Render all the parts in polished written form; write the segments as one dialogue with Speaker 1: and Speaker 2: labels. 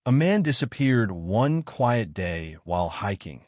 Speaker 1: A man disappeared one quiet day while hiking,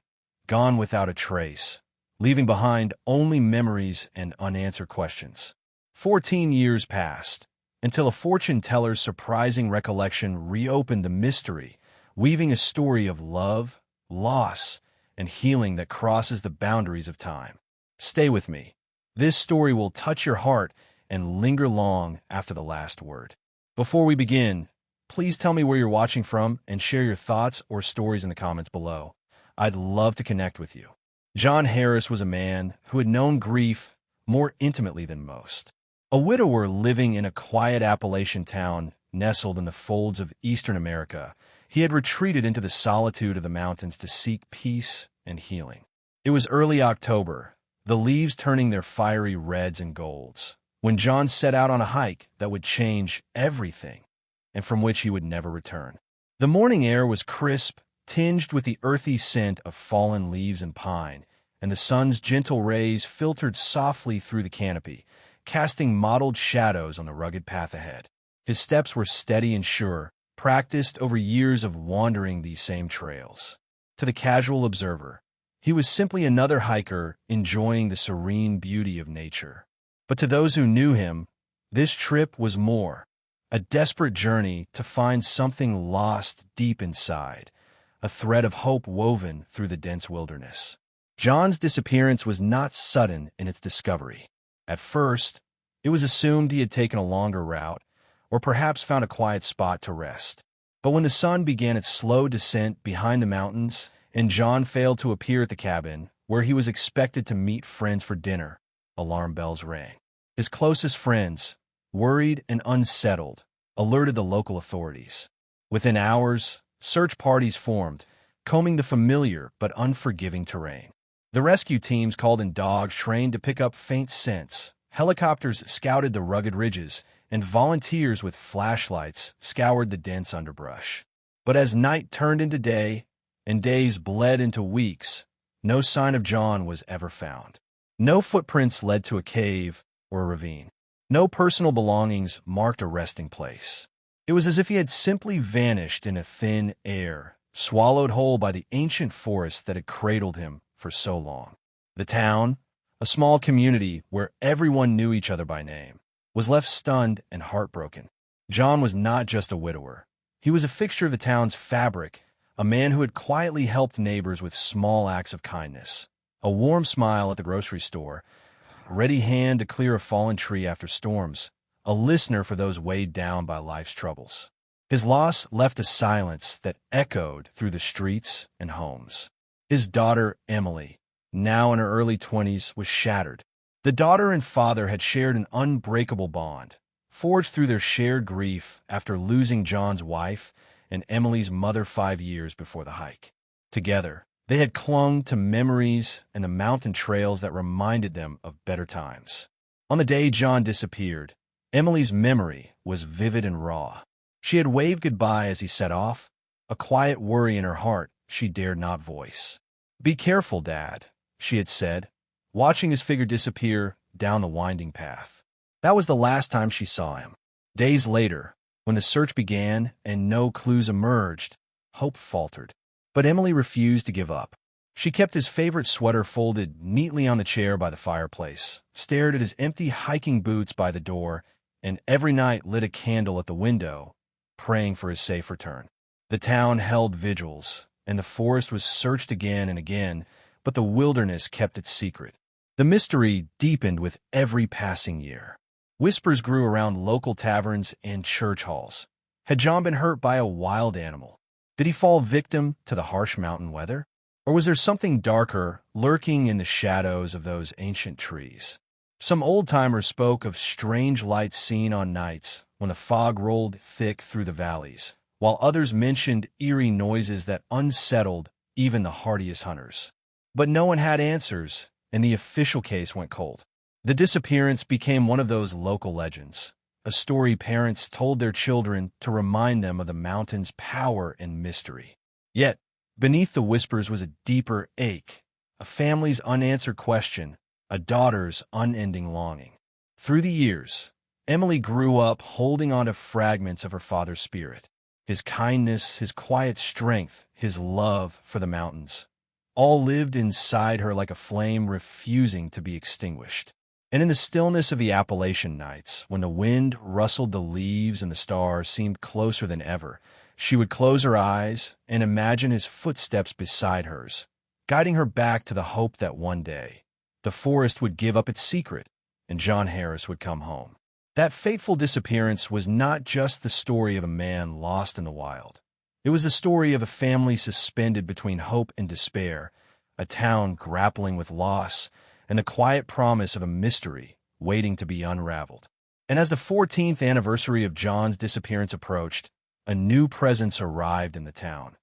Speaker 1: gone without a trace, leaving behind only memories and unanswered questions. 14 years passed, until a fortune-teller's surprising recollection reopened the mystery, weaving a story of love, loss, and healing that crosses the boundaries of time. Stay with me. This story will touch your heart and linger long after the last word. Before we begin, please tell me where you're watching from and share your thoughts or stories in the comments below. I'd love to connect with you. John Harris was a man who had known grief more intimately than most. A widower living in a quiet Appalachian town nestled in the folds of Eastern America, he had retreated into the solitude of the mountains to seek peace and healing. It was early October, the leaves turning their fiery reds and golds, when John set out on a hike that would change everything, and from which he would never return. The morning air was crisp, tinged with the earthy scent of fallen leaves and pine, and the sun's gentle rays filtered softly through the canopy, casting mottled shadows on the rugged path ahead. His steps were steady and sure, practiced over years of wandering these same trails. To the casual observer, he was simply another hiker enjoying the serene beauty of nature. But to those who knew him, this trip was more, a desperate journey to find something lost deep inside, a thread of hope woven through the dense wilderness. John's disappearance was not sudden in its discovery. At first, it was assumed he had taken a longer route, or perhaps found a quiet spot to rest. But when the sun began its slow descent behind the mountains, and John failed to appear at the cabin, where he was expected to meet friends for dinner, alarm bells rang. His closest friends, worried and unsettled, alerted the local authorities. Within hours, search parties formed, combing the familiar but unforgiving terrain. The rescue teams called in dogs trained to pick up faint scents, helicopters scouted the rugged ridges, and volunteers with flashlights scoured the dense underbrush. But as night turned into day, and days bled into weeks, no sign of John was ever found. No footprints led to a cave or a ravine. No personal belongings marked a resting place. It was as if he had simply vanished in a thin air, swallowed whole by the ancient forest that had cradled him for so long. The town, a small community where everyone knew each other by name, was left stunned and heartbroken. John was not just a widower. He was a fixture of the town's fabric, a man who had quietly helped neighbors with small acts of kindness. A warm smile at the grocery store, a ready hand to clear a fallen tree after storms, a listener for those weighed down by life's troubles. His loss left a silence that echoed through the streets and homes. His daughter, Emily, now in her early 20s, was shattered. The daughter and father had shared an unbreakable bond, forged through their shared grief after losing John's wife and Emily's mother 5 years before the hike. Together, they had clung to memories and the mountain trails that reminded them of better times. On the day John disappeared, Emily's memory was vivid and raw. She had waved goodbye as he set off, a quiet worry in her heart she dared not voice. "Be careful, Dad," she had said, watching his figure disappear down the winding path. That was the last time she saw him. Days later, when the search began and no clues emerged, hope faltered. But Emily refused to give up. She kept his favorite sweater folded neatly on the chair by the fireplace, stared at his empty hiking boots by the door, and every night lit a candle at the window, praying for his safe return. The town held vigils, and the forest was searched again and again, but the wilderness kept its secret. The mystery deepened with every passing year. Whispers grew around local taverns and church halls. Had John been hurt by a wild animal? Did he fall victim to the harsh mountain weather? Or was there something darker lurking in the shadows of those ancient trees? Some old-timers spoke of strange lights seen on nights when the fog rolled thick through the valleys, while others mentioned eerie noises that unsettled even the hardiest hunters. But no one had answers, and the official case went cold. The disappearance became one of those local legends, a story parents told their children to remind them of the mountain's power and mystery. Yet, beneath the whispers was a deeper ache, a family's unanswered question, a daughter's unending longing. Through the years, Emily grew up holding on to fragments of her father's spirit. his kindness, his quiet strength, his love for the mountains, all lived inside her like a flame refusing to be extinguished. And in the stillness of the Appalachian nights, when the wind rustled the leaves and the stars seemed closer than ever, she would close her eyes and imagine his footsteps beside hers, guiding her back to the hope that one day the forest would give up its secret and John Harris would come home. That fateful disappearance was not just the story of a man lost in the wild. It was the story of a family suspended between hope and despair, a town grappling with loss, and the quiet promise of a mystery waiting to be unraveled. And as the 14th anniversary of John's disappearance approached, a new presence arrived in the town,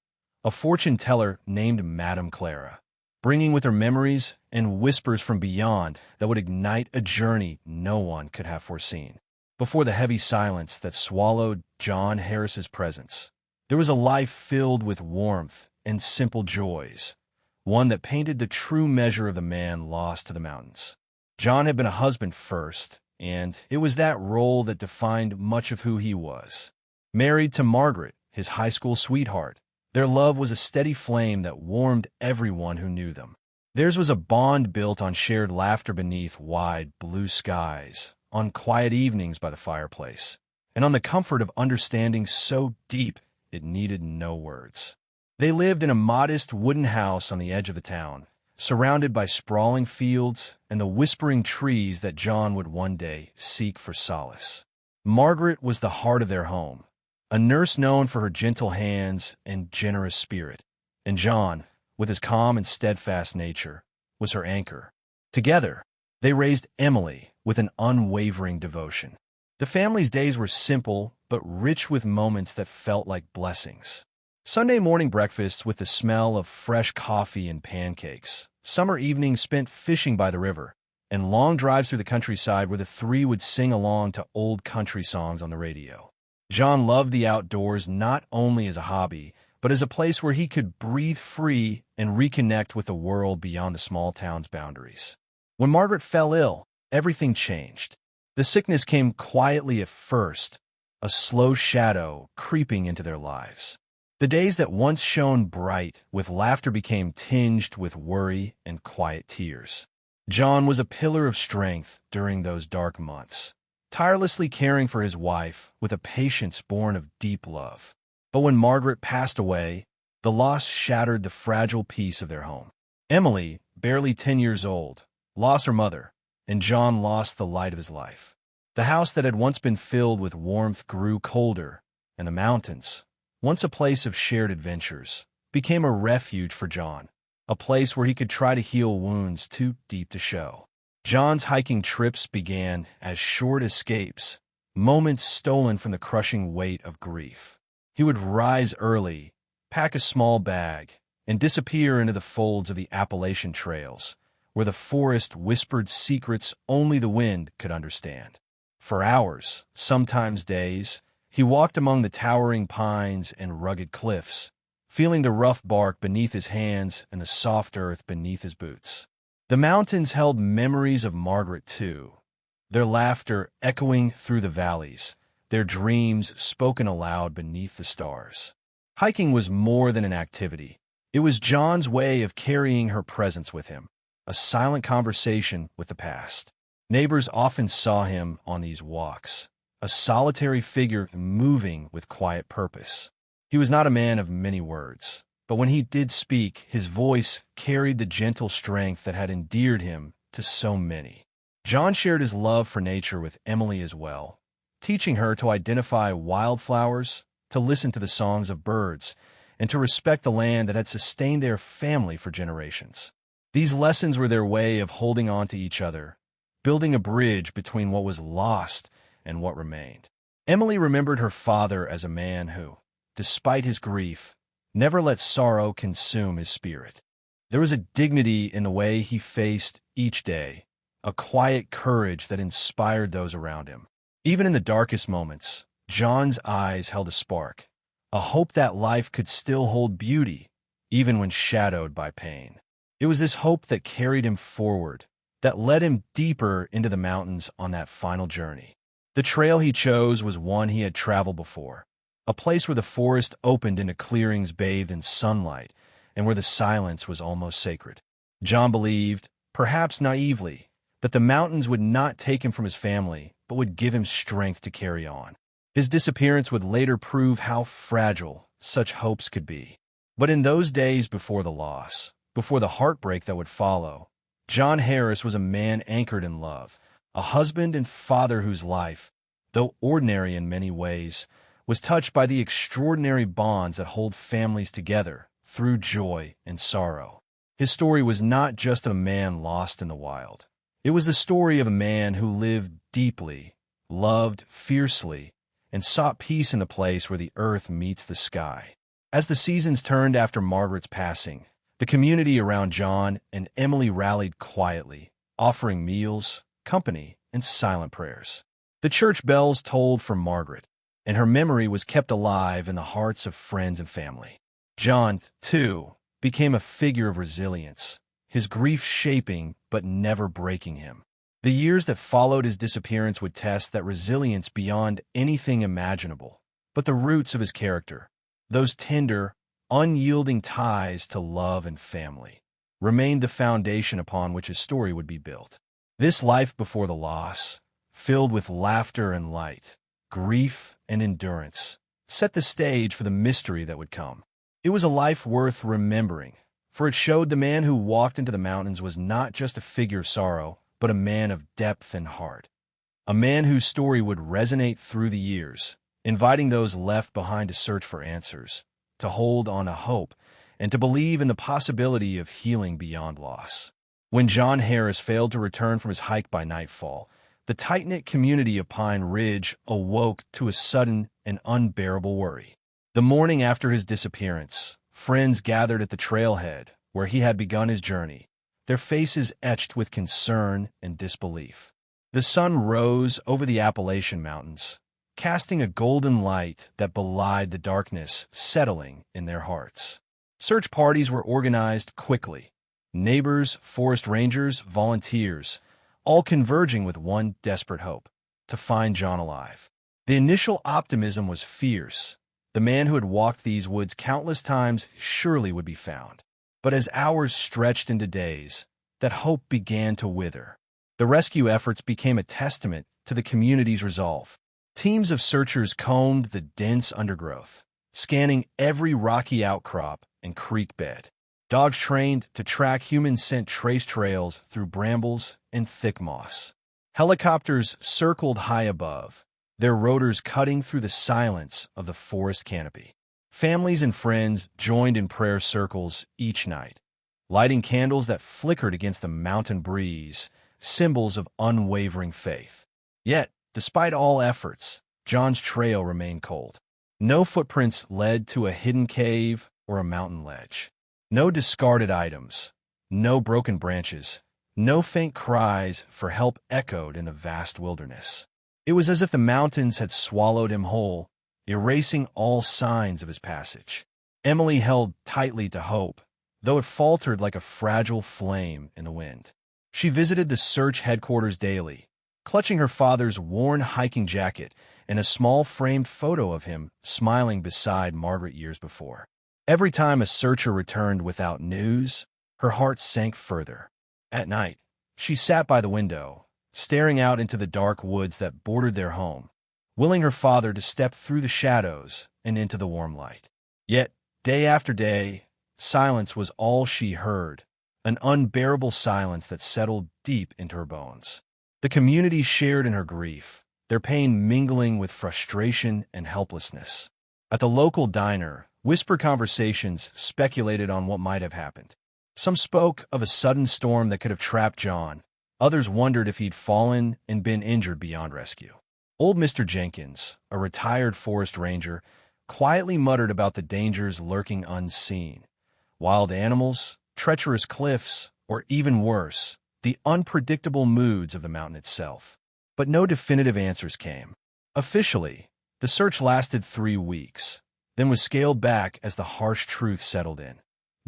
Speaker 1: a fortune teller named Madame Clara, bringing with her memories and whispers from beyond that would ignite a journey no one could have foreseen. Before the heavy silence that swallowed John Harris's presence, there was a life filled with warmth and simple joys, one that painted the true measure of the man lost to the mountains. John had been a husband first, and it was that role that defined much of who he was. Married to Margaret, his high school sweetheart, their love was a steady flame that warmed everyone who knew them. Theirs was a bond built on shared laughter beneath wide blue skies, on quiet evenings by the fireplace, and on the comfort of understanding so deep it needed no words. They lived in a modest wooden house on the edge of the town, surrounded by sprawling fields and the whispering trees that John would one day seek for solace. Margaret was the heart of their home, a nurse known for her gentle hands and generous spirit, and John, with his calm and steadfast nature, was her anchor. Together, they raised Emily with an unwavering devotion. The family's days were simple but rich with moments that felt like blessings. Sunday morning breakfasts with the smell of fresh coffee and pancakes, summer evenings spent fishing by the river, and long drives through the countryside where the three would sing along to old country songs on the radio. John loved the outdoors not only as a hobby, but as a place where he could breathe free and reconnect with the world beyond the small town's boundaries. When Margaret fell ill, everything changed. The sickness came quietly at first, a slow shadow creeping into their lives. The days that once shone bright with laughter became tinged with worry and quiet tears. John was a pillar of strength during those dark months, tirelessly caring for his wife with a patience born of deep love. But when Margaret passed away, the loss shattered the fragile peace of their home. Emily, barely 10 years old, lost her mother, and John lost the light of his life. The house that had once been filled with warmth grew colder, and the mountains, once a place of shared adventures, became a refuge for John, a place where he could try to heal wounds too deep to show. John's hiking trips began as short escapes, moments stolen from the crushing weight of grief. He would rise early, pack a small bag, and disappear into the folds of the Appalachian trails, where the forest whispered secrets only the wind could understand. For hours, sometimes days, he walked among the towering pines and rugged cliffs, feeling the rough bark beneath his hands and the soft earth beneath his boots. The mountains held memories of Margaret, too, their laughter echoing through the valleys, their dreams spoken aloud beneath the stars. Hiking was more than an activity. It was John's way of carrying her presence with him, a silent conversation with the past. Neighbors often saw him on these walks, a solitary figure moving with quiet purpose. He was not a man of many words, but when he did speak, his voice carried the gentle strength that had endeared him to so many. John shared his love for nature with Emily as well, teaching her to identify wildflowers, to listen to the songs of birds, and to respect the land that had sustained their family for generations. These lessons were their way of holding on to each other, building a bridge between what was lost and what remained. Emily remembered her father as a man who, despite his grief, never let sorrow consume his spirit. There was a dignity in the way he faced each day, a quiet courage that inspired those around him. Even in the darkest moments, John's eyes held a spark, a hope that life could still hold beauty, even when shadowed by pain. It was this hope that carried him forward, that led him deeper into the mountains on that final journey. The trail he chose was one he had traveled before, a place where the forest opened into clearings bathed in sunlight and where the silence was almost sacred. John believed, perhaps naively, that the mountains would not take him from his family, but would give him strength to carry on. His disappearance would later prove how fragile such hopes could be. But in those days before the loss, before the heartbreak that would follow, John Harris was a man anchored in love, a husband and father whose life, though ordinary in many ways, was touched by the extraordinary bonds that hold families together through joy and sorrow. His story was not just of a man lost in the wild. It was the story of a man who lived deeply, loved fiercely, and sought peace in a place where the earth meets the sky. As the seasons turned after Margaret's passing, the community around John and Emily rallied quietly, offering meals, company, and silent prayers. The church bells tolled for Margaret, and her memory was kept alive in the hearts of friends and family. John, too, became a figure of resilience, his grief shaping but never breaking him. The years that followed his disappearance would test that resilience beyond anything imaginable. But the roots of his character, those tender, unyielding ties to love and family, remained the foundation upon which his story would be built. This life before the loss, filled with laughter and light, grief and endurance, set the stage for the mystery that would come. It was a life worth remembering, for it showed the man who walked into the mountains was not just a figure of sorrow, but a man of depth and heart. A man whose story would resonate through the years, inviting those left behind to search for answers, to hold on to hope, and to believe in the possibility of healing beyond loss. When John Harris failed to return from his hike by nightfall, the tight-knit community of Pine Ridge awoke to a sudden and unbearable worry. The morning after his disappearance, friends gathered at the trailhead where he had begun his journey, their faces etched with concern and disbelief. The sun rose over the Appalachian Mountains, casting a golden light that belied the darkness settling in their hearts. Search parties were organized quickly. Neighbors, forest rangers, volunteers, all converging with one desperate hope: to find John alive. The initial optimism was fierce. The man who had walked these woods countless times surely would be found. But as hours stretched into days, that hope began to wither. The rescue efforts became a testament to the community's resolve. Teams of searchers combed the dense undergrowth, scanning every rocky outcrop and creek bed. Dogs trained to track human-scent trace trails through brambles and thick moss. Helicopters circled high above, their rotors cutting through the silence of the forest canopy. Families and friends joined in prayer circles each night, lighting candles that flickered against the mountain breeze, symbols of unwavering faith. Yet, despite all efforts, John's trail remained cold. No footprints led to a hidden cave or a mountain ledge. No discarded items, no broken branches, no faint cries for help echoed in the vast wilderness. It was as if the mountains had swallowed him whole, erasing all signs of his passage. Emily held tightly to hope, though it faltered like a fragile flame in the wind. She visited the search headquarters daily, clutching her father's worn hiking jacket and a small framed photo of him smiling beside Margaret years before. Every time a searcher returned without news, her heart sank further. At night, she sat by the window, staring out into the dark woods that bordered their home, willing her father to step through the shadows and into the warm light. Yet, day after day, silence was all she heard, an unbearable silence that settled deep into her bones. The community shared in her grief, their pain mingling with frustration and helplessness. At the local diner, whispered conversations speculated on what might have happened. Some spoke of a sudden storm that could have trapped John. Others wondered if he'd fallen and been injured beyond rescue. Old Mr. Jenkins, a retired forest ranger, quietly muttered about the dangers lurking unseen. Wild animals, treacherous cliffs, or even worse, the unpredictable moods of the mountain itself. But no definitive answers came. Officially, the search lasted 3 weeks, then was scaled back as the harsh truth settled in.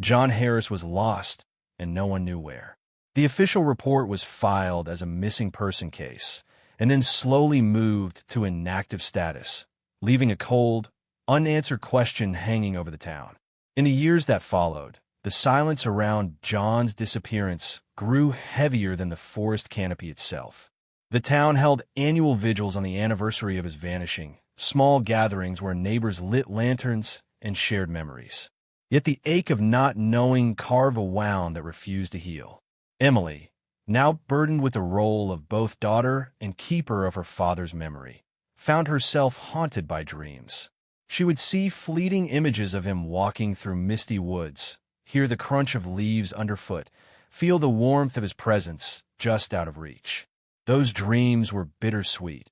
Speaker 1: John Harris was lost, and no one knew where. The official report was filed as a missing person case, and then slowly moved to inactive status, leaving a cold, unanswered question hanging over the town. In the years that followed, the silence around John's disappearance grew heavier than the forest canopy itself. The town held annual vigils on the anniversary of his vanishing, small gatherings where neighbors lit lanterns and shared memories. Yet the ache of not knowing carved a wound that refused to heal. Emily, now burdened with the role of both daughter and keeper of her father's memory, found herself haunted by dreams. She would see fleeting images of him walking through misty woods, hear the crunch of leaves underfoot, feel the warmth of his presence just out of reach. Those dreams were bittersweet,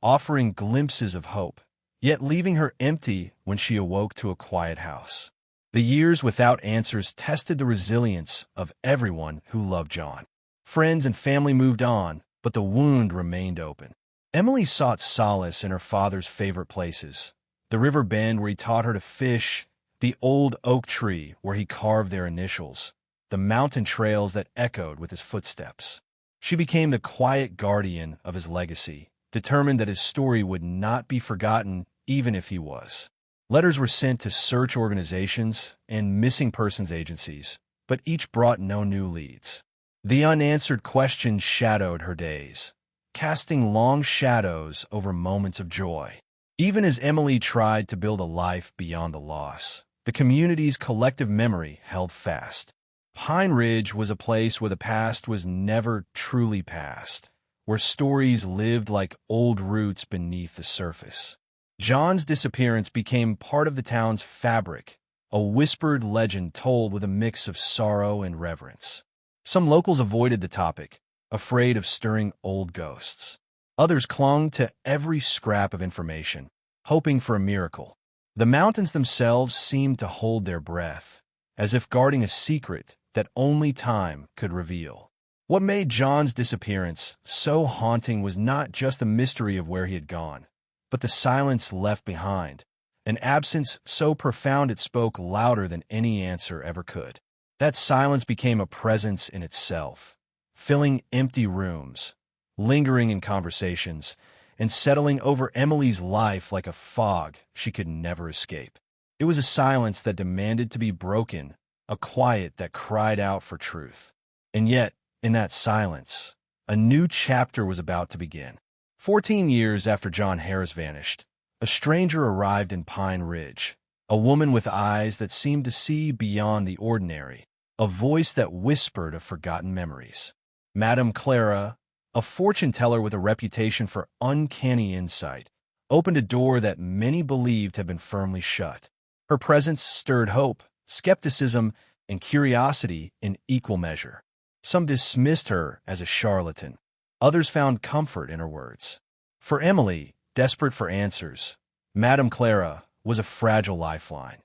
Speaker 1: offering glimpses of hope, yet leaving her empty when she awoke to a quiet house. The years without answers tested the resilience of everyone who loved John. Friends and family moved on, but the wound remained open. Emily sought solace in her father's favorite places, the river bend where he taught her to fish, the old oak tree where he carved their initials, the mountain trails that echoed with his footsteps. She became the quiet guardian of his legacy, determined that his story would not be forgotten even if he was. Letters were sent to search organizations and missing persons agencies, but each brought no new leads. The unanswered questions shadowed her days, casting long shadows over moments of joy. Even as Emily tried to build a life beyond the loss, the community's collective memory held fast. Pine Ridge was a place where the past was never truly past, where stories lived like old roots beneath the surface. John's disappearance became part of the town's fabric, a whispered legend told with a mix of sorrow and reverence. Some locals avoided the topic, afraid of stirring old ghosts. Others clung to every scrap of information, hoping for a miracle. The mountains themselves seemed to hold their breath, as if guarding a secret that only time could reveal. What made John's disappearance so haunting was not just the mystery of where he had gone, but the silence left behind, an absence so profound it spoke louder than any answer ever could. That silence became a presence in itself, filling empty rooms, lingering in conversations, and settling over Emily's life like a fog she could never escape. It was a silence that demanded to be broken, a quiet that cried out for truth. And yet, in that silence, a new chapter was about to begin. 14 years after John Harris vanished, a stranger arrived in Pine Ridge, a woman with eyes that seemed to see beyond the ordinary, a voice that whispered of forgotten memories. Madame Clara, a fortune-teller with a reputation for uncanny insight, opened a door that many believed had been firmly shut. Her presence stirred hope, skepticism, and curiosity in equal measure. Some dismissed her as a charlatan. Others found comfort in her words. For Emily, desperate for answers, Madame Clara was a fragile lifeline,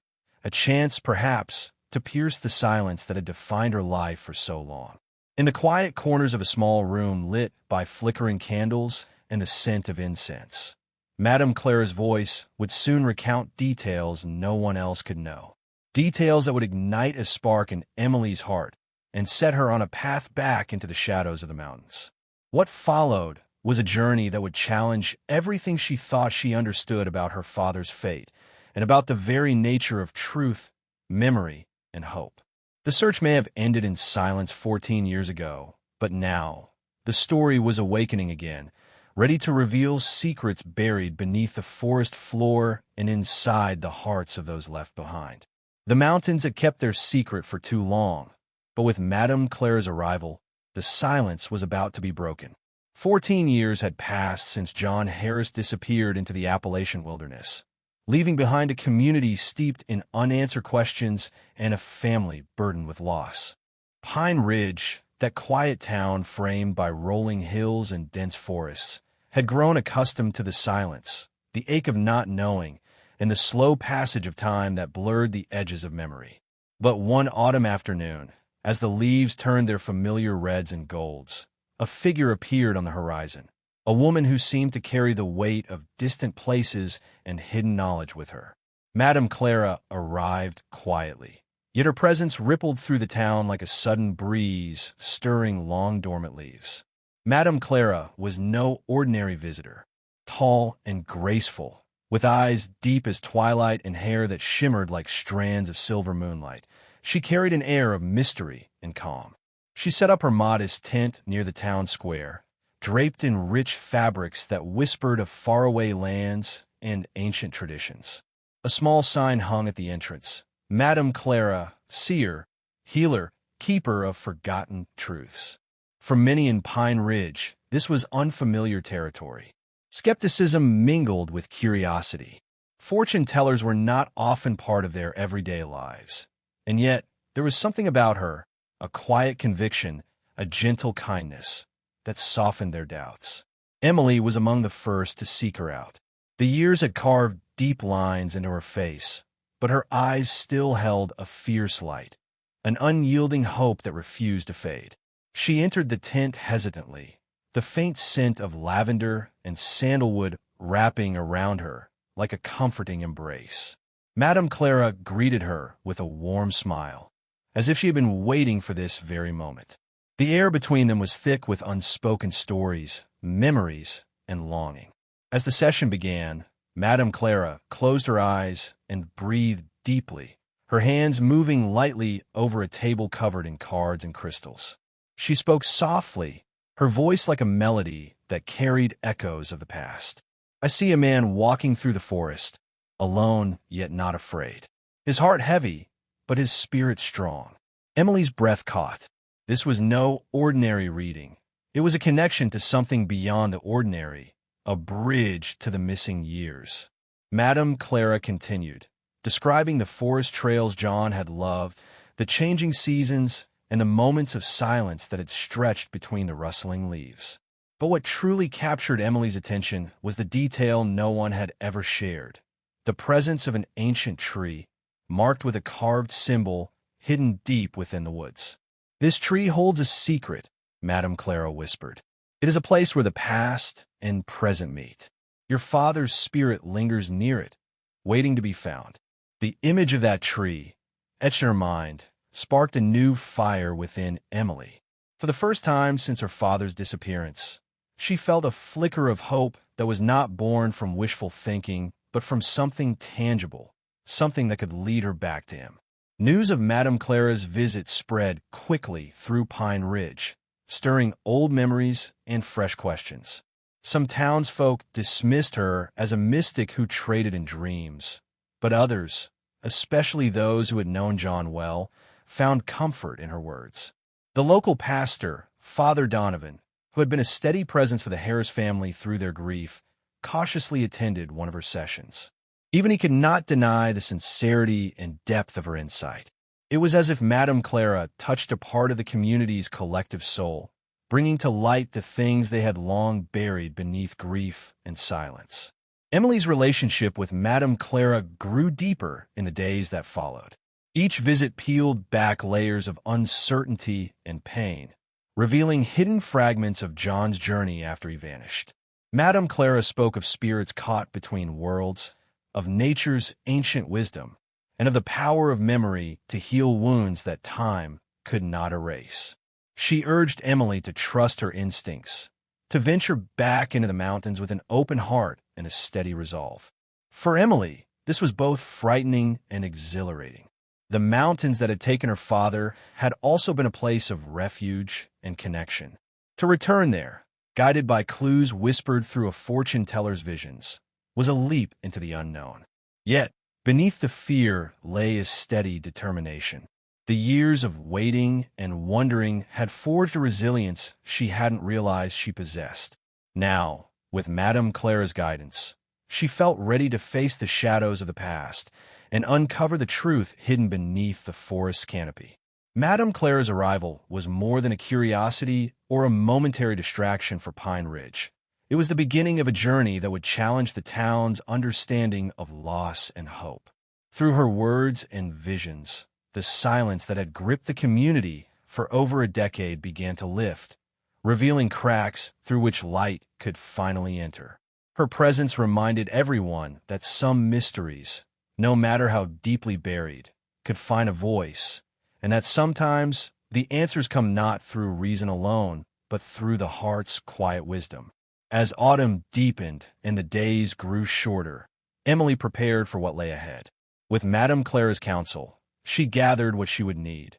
Speaker 1: a chance, perhaps, to pierce the silence that had defined her life for so long. In the quiet corners of a small room lit by flickering candles and the scent of incense, Madame Clara's voice would soon recount details no one else could know. Details that would ignite a spark in Emily's heart and set her on a path back into the shadows of the mountains. What followed was a journey that would challenge everything she thought she understood about her father's fate and about the very nature of truth, memory, and hope. The search may have ended in silence 14 years ago, but now, the story was awakening again, ready to reveal secrets buried beneath the forest floor and inside the hearts of those left behind. The mountains had kept their secret for too long, but with Madame Clara's arrival, the silence was about to be broken. 14 years had passed since John Harris disappeared into the Appalachian wilderness, leaving behind a community steeped in unanswered questions and a family burdened with loss. Pine Ridge, that quiet town framed by rolling hills and dense forests, had grown accustomed to the silence, the ache of not knowing, and the slow passage of time that blurred the edges of memory. But one autumn afternoon, as the leaves turned their familiar reds and golds, a figure appeared on the horizon, a woman who seemed to carry the weight of distant places and hidden knowledge with her. Madame Clara arrived quietly, yet her presence rippled through the town like a sudden breeze stirring long-dormant leaves. Madame Clara was no ordinary visitor. Tall and graceful, With eyes deep as twilight and hair that shimmered like strands of silver moonlight, she carried an air of mystery and calm. She set up her modest tent near the town square, draped in rich fabrics that whispered of faraway lands and ancient traditions. A small sign hung at the entrance: Madame Clara, seer, healer, keeper of forgotten truths. For many in Pine Ridge, this was unfamiliar territory. Skepticism mingled with curiosity. Fortune-tellers were not often part of their everyday lives. And yet, there was something about her, a quiet conviction, a gentle kindness, that softened their doubts. Emily was among the first to seek her out. The years had carved deep lines into her face, but her eyes still held a fierce light, an unyielding hope that refused to fade. She entered the tent hesitantly, the faint scent of lavender and sandalwood wrapping around her like a comforting embrace. Madame Clara greeted her with a warm smile, as if she had been waiting for this very moment. The air between them was thick with unspoken stories, memories, and longing. As the session began, Madame Clara closed her eyes and breathed deeply, her hands moving lightly over a table covered in cards and crystals. She spoke softly, her voice like a melody that carried echoes of the past. I see a man walking through the forest, alone yet not afraid. His heart heavy, but his spirit strong. Emily's breath caught. This was no ordinary reading. It was a connection to something beyond the ordinary, a bridge to the missing years. Madame Clara continued, describing the forest trails John had loved, the changing seasons, and the moments of silence that had stretched between the rustling leaves. But what truly captured Emily's attention was the detail no one had ever shared: the presence of an ancient tree, marked with a carved symbol hidden deep within the woods. "This tree holds a secret," Madame Clara whispered. "It is a place where the past and present meet. Your father's spirit lingers near it, waiting to be found." The image of that tree, etched in her mind, sparked a new fire within Emily. For the first time since her father's disappearance, she felt a flicker of hope that was not born from wishful thinking, but from something tangible, something that could lead her back to him. News of Madame Clara's visit spread quickly through Pine Ridge, stirring old memories and fresh questions. Some townsfolk dismissed her as a mystic who traded in dreams, but others, especially those who had known John well, found comfort in her words. The local pastor, Father Donovan, who had been a steady presence for the Harris family through their grief, cautiously attended one of her sessions. Even he could not deny the sincerity and depth of her insight. It was as if Madame Clara touched a part of the community's collective soul, bringing to light the things they had long buried beneath grief and silence. Emily's relationship with Madame Clara grew deeper in the days that followed. Each visit peeled back layers of uncertainty and pain, revealing hidden fragments of John's journey after he vanished. Madame Clara spoke of spirits caught between worlds, of nature's ancient wisdom, and of the power of memory to heal wounds that time could not erase. She urged Emily to trust her instincts, to venture back into the mountains with an open heart and a steady resolve. For Emily, this was both frightening and exhilarating. The mountains that had taken her father had also been a place of refuge and connection. To return there, guided by clues whispered through a fortune-teller's visions, was a leap into the unknown. Yet, beneath the fear lay a steady determination. The years of waiting and wondering had forged a resilience she hadn't realized she possessed. Now, with Madame Clara's guidance, she felt ready to face the shadows of the past and uncover the truth hidden beneath the forest's canopy. Madame Clara's arrival was more than a curiosity or a momentary distraction for Pine Ridge. It was the beginning of a journey that would challenge the town's understanding of loss and hope. Through her words and visions, the silence that had gripped the community for over a decade began to lift, revealing cracks through which light could finally enter. Her presence reminded everyone that some mysteries, no matter how deeply buried, could find a voice, and that sometimes the answers come not through reason alone, but through the heart's quiet wisdom. As autumn deepened and the days grew shorter, Emily prepared for what lay ahead. With Madame Clara's counsel, she gathered what she would need: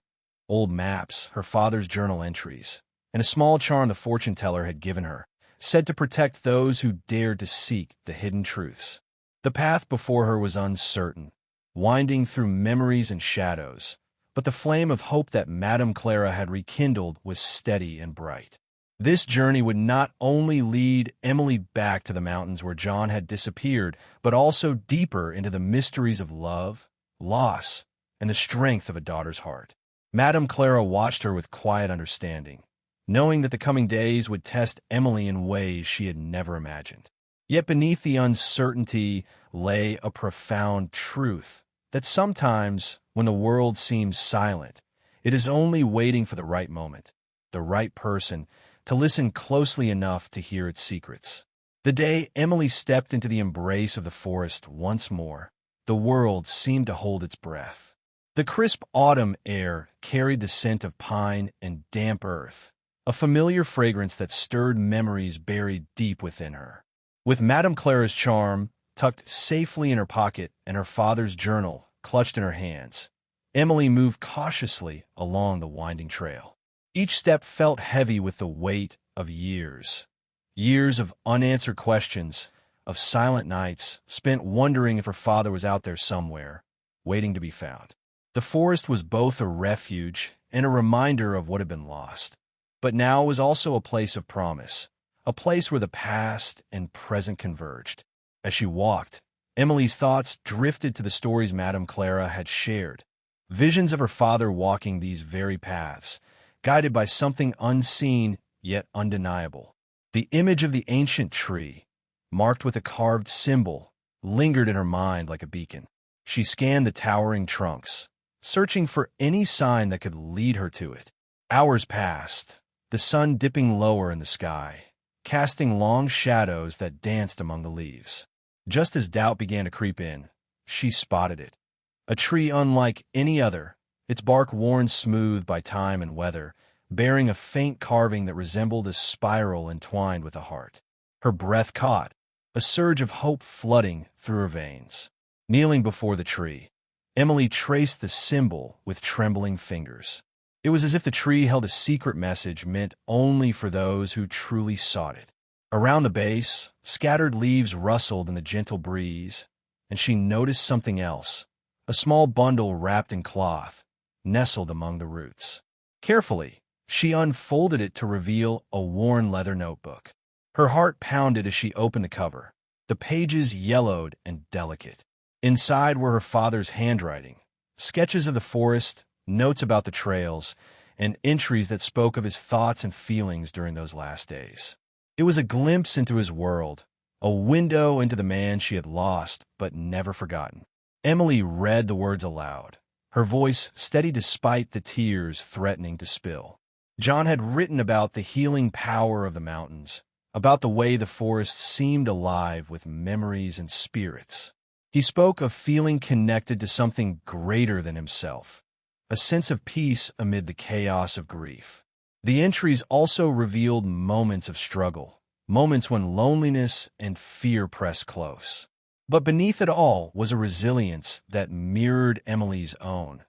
Speaker 1: old maps, her father's journal entries, and a small charm the fortune-teller had given her, said to protect those who dared to seek the hidden truths. The path before her was uncertain, winding through memories and shadows, but the flame of hope that Madame Clara had rekindled was steady and bright. This journey would not only lead Emily back to the mountains where John had disappeared, but also deeper into the mysteries of love, loss, and the strength of a daughter's heart. Madame Clara watched her with quiet understanding, knowing that the coming days would test Emily in ways she had never imagined. Yet beneath the uncertainty lay a profound truth that sometimes, when the world seems silent, it is only waiting for the right moment, the right person, to listen closely enough to hear its secrets. The day Emily stepped into the embrace of the forest once more, the world seemed to hold its breath. The crisp autumn air carried the scent of pine and damp earth, a familiar fragrance that stirred memories buried deep within her. With Madame Clara's charm tucked safely in her pocket and her father's journal clutched in her hands, Emily moved cautiously along the winding trail. Each step felt heavy with the weight of years. Years of unanswered questions, of silent nights spent wondering if her father was out there somewhere, waiting to be found. The forest was both a refuge and a reminder of what had been lost. But now it was also a place of promise, a place where the past and present converged. As she walked, Emily's thoughts drifted to the stories Madame Clara had shared, visions of her father walking these very paths, guided by something unseen yet undeniable. The image of the ancient tree, marked with a carved symbol, lingered in her mind like a beacon. She scanned the towering trunks, searching for any sign that could lead her to it. Hours passed, the sun dipping lower in the sky, casting long shadows that danced among the leaves. Just as doubt began to creep in, she spotted it. A tree unlike any other, its bark worn smooth by time and weather, bearing a faint carving that resembled a spiral entwined with a heart. Her breath caught, a surge of hope flooding through her veins. Kneeling before the tree, Emily traced the symbol with trembling fingers. It was as if the tree held a secret message meant only for those who truly sought it. Around the base, scattered leaves rustled in the gentle breeze, and she noticed something else, a small bundle wrapped in cloth, nestled among the roots. Carefully, she unfolded it to reveal a worn leather notebook. Her heart pounded as she opened the cover, the pages yellowed and delicate. Inside were her father's handwriting, sketches of the forest, notes about the trails, and entries that spoke of his thoughts and feelings during those last days. It was a glimpse into his world, a window into the man she had lost but never forgotten. Emily read the words aloud, her voice steady despite the tears threatening to spill. John had written about the healing power of the mountains, about the way the forest seemed alive with memories and spirits. He spoke of feeling connected to something greater than himself, a sense of peace amid the chaos of grief. The entries also revealed moments of struggle, moments when loneliness and fear pressed close. But beneath it all was a resilience that mirrored Emily's own,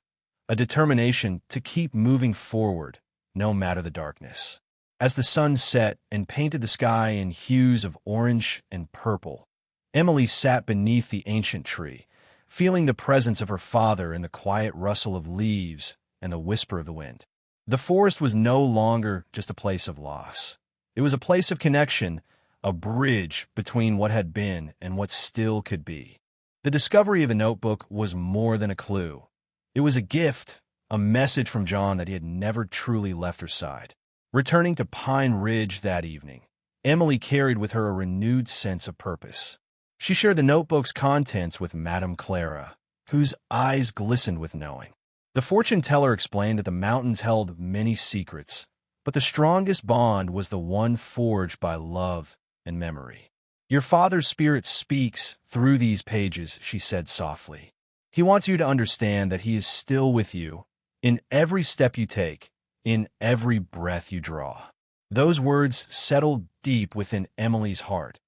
Speaker 1: a determination to keep moving forward, no matter the darkness. As the sun set and painted the sky in hues of orange and purple, Emily sat beneath the ancient tree, feeling the presence of her father in the quiet rustle of leaves and the whisper of the wind. The forest was no longer just a place of loss. It was a place of connection, a bridge between what had been and what still could be. The discovery of the notebook was more than a clue. It was a gift, a message from John that he had never truly left her side. Returning to Pine Ridge that evening, Emily carried with her a renewed sense of purpose. She shared the notebook's contents with Madame Clara, whose eyes glistened with knowing. The fortune-teller explained that the mountains held many secrets, but the strongest bond was the one forged by love and memory. "Your father's spirit speaks through these pages," she said softly. "He wants you to understand that he is still with you, in every step you take, in every breath you draw." Those words settled deep within Emily's heart,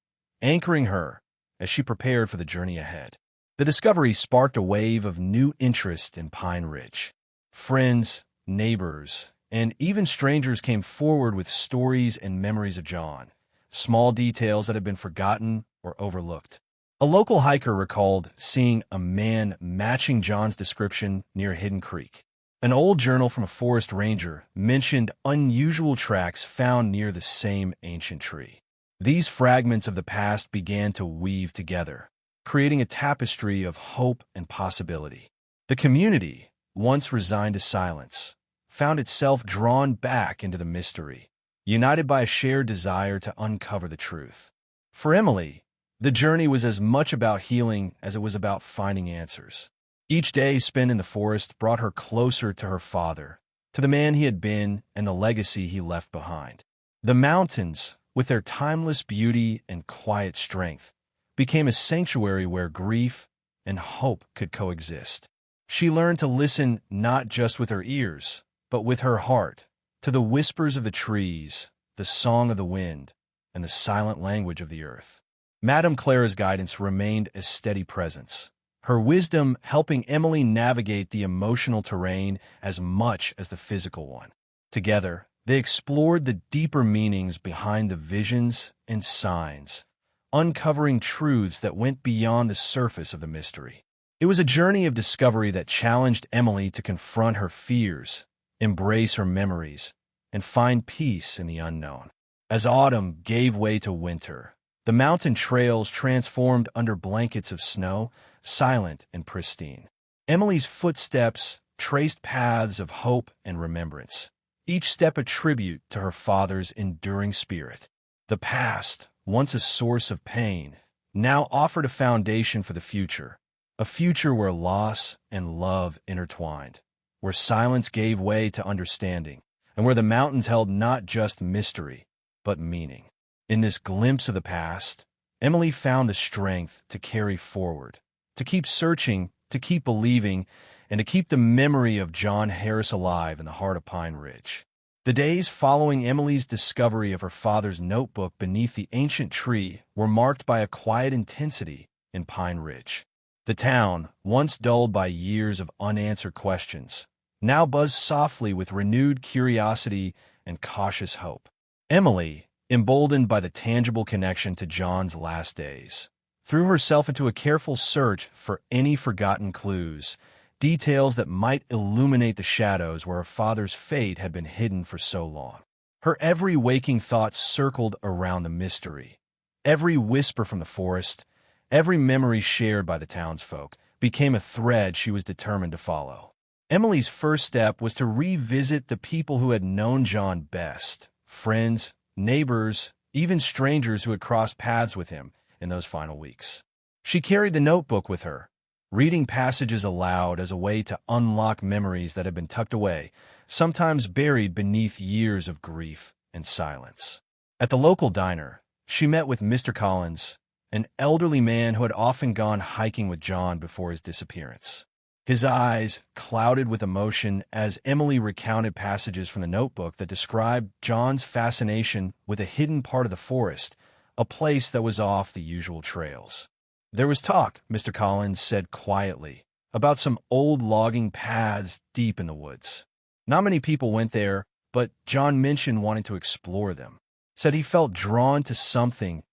Speaker 1: anchoring her as she prepared for the journey ahead. The discovery sparked a wave of new interest in Pine Ridge. Friends, neighbors, and even strangers came forward with stories and memories of John, small details that had been forgotten or overlooked. A local hiker recalled seeing a man matching John's description near Hidden Creek. An old journal from a forest ranger mentioned unusual tracks found near the same ancient tree. These fragments of the past began to weave together, creating a tapestry of hope and possibility. The community, once resigned to silence, found itself drawn back into the mystery, united by a shared desire to uncover the truth. For Emily, the journey was as much about healing as it was about finding answers. Each day spent in the forest brought her closer to her father, to the man he had been and the legacy he left behind. The mountains, with their timeless beauty and quiet strength, became a sanctuary where grief and hope could coexist. She learned to listen not just with her ears, but with her heart, to the whispers of the trees, the song of the wind, and the silent language of the earth. Madame Clara's guidance remained a steady presence, her wisdom helping Emily navigate the emotional terrain as much as the physical one. Together, they explored the deeper meanings behind the visions and signs, uncovering truths that went beyond the surface of the mystery. It was a journey of discovery that challenged Emily to confront her fears, embrace her memories, and find peace in the unknown. As autumn gave way to winter, the mountain trails transformed under blankets of snow, silent and pristine. Emily's footsteps traced paths of hope and remembrance, each step a tribute to her father's enduring spirit. The past, once a source of pain, now offered a foundation for the future, a future where loss and love intertwined, where silence gave way to understanding, and where the mountains held not just mystery, but meaning. In this glimpse of the past, Emily found the strength to carry forward, to keep searching, to keep believing, and to keep the memory of John Harris alive in the heart of Pine Ridge. The days following Emily's discovery of her father's notebook beneath the ancient tree were marked by a quiet intensity in Pine Ridge. The town, once dulled by years of unanswered questions, now buzzed softly with renewed curiosity and cautious hope. Emily, emboldened by the tangible connection to John's last days, threw herself into a careful search for any forgotten clues, details that might illuminate the shadows where her father's fate had been hidden for so long. Her every waking thought circled around the mystery. Every whisper from the forest, every memory shared by the townsfolk, became a thread she was determined to follow. Emily's first step was to revisit the people who had known John best, friends, neighbors, even strangers who had crossed paths with him in those final weeks. She carried the notebook with her, reading passages aloud as a way to unlock memories that had been tucked away, sometimes buried beneath years of grief and silence. At the local diner, she met with Mr. Collins, an elderly man who had often gone hiking with John before his disappearance. His eyes clouded with emotion as Emily recounted passages from the notebook that described John's fascination with a hidden part of the forest, a place that was off the usual trails. There was talk, Mr. Collins said quietly, about some old logging paths deep in the woods. Not many people went there, but John mentioned wanting to explore them. Said he felt drawn to something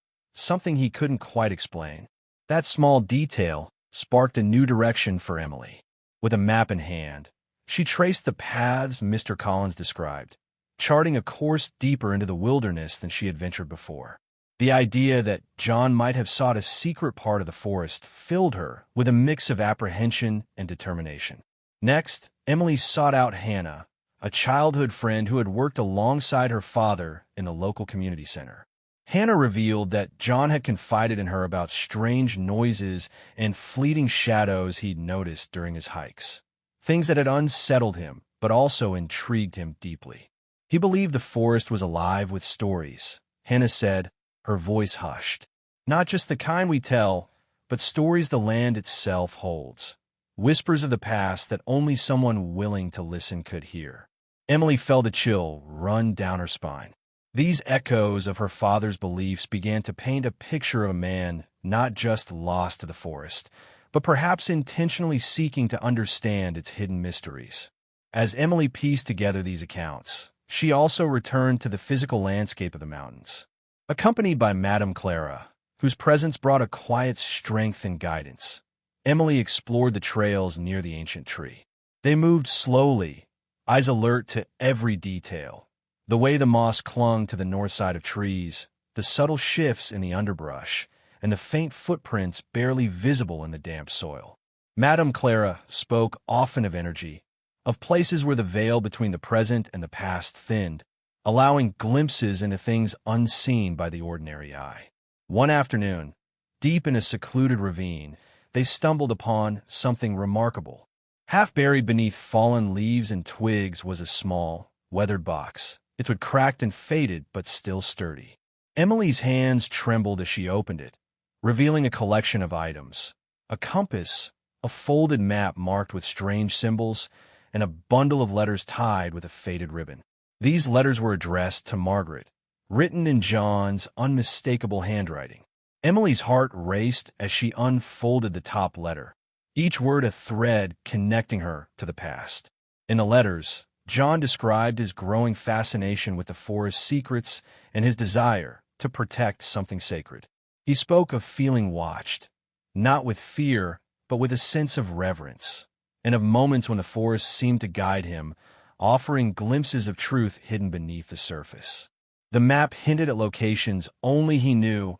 Speaker 1: he couldn't quite explain. That small detail sparked a new direction for Emily. With a map in hand, she traced the paths Mr. Collins described, charting a course deeper into the wilderness than she had ventured before. The idea that John might have sought a secret part of the forest filled her with a mix of apprehension and determination. Next, Emily sought out Hannah, a childhood friend who had worked alongside her father in the local community center. Hannah revealed that John had confided in her about strange noises and fleeting shadows he'd noticed during his hikes, things that had unsettled him but also intrigued him deeply. He believed the forest was alive with stories, Hannah said, her voice hushed. Not just the kind we tell, but stories the land itself holds. Whispers of the past that only someone willing to listen could hear. Emily felt a chill run down her spine. These echoes of her father's beliefs began to paint a picture of a man not just lost to the forest, but perhaps intentionally seeking to understand its hidden mysteries. As Emily pieced together these accounts, she also returned to the physical landscape of the mountains. Accompanied by Madame Clara, whose presence brought a quiet strength and guidance, Emily explored the trails near the ancient tree. They moved slowly, eyes alert to every detail. The way the moss clung to the north side of trees, the subtle shifts in the underbrush, and the faint footprints barely visible in the damp soil. Madame Clara spoke often of energy, of places where the veil between the present and the past thinned, allowing glimpses into things unseen by the ordinary eye. One afternoon, deep in a secluded ravine, they stumbled upon something remarkable. Half buried beneath fallen leaves and twigs was a small, weathered box. Its wood cracked and faded, but still sturdy. Emily's hands trembled as she opened it, revealing a collection of items: a compass, a folded map marked with strange symbols, and a bundle of letters tied with a faded ribbon. These letters were addressed to Margaret, written in John's unmistakable handwriting. Emily's heart raced as she unfolded the top letter, each word a thread connecting her to the past. In the letters, John described his growing fascination with the forest's secrets and his desire to protect something sacred. He spoke of feeling watched, not with fear, but with a sense of reverence, and of moments when the forest seemed to guide him, offering glimpses of truth hidden beneath the surface. The map hinted at locations only he knew,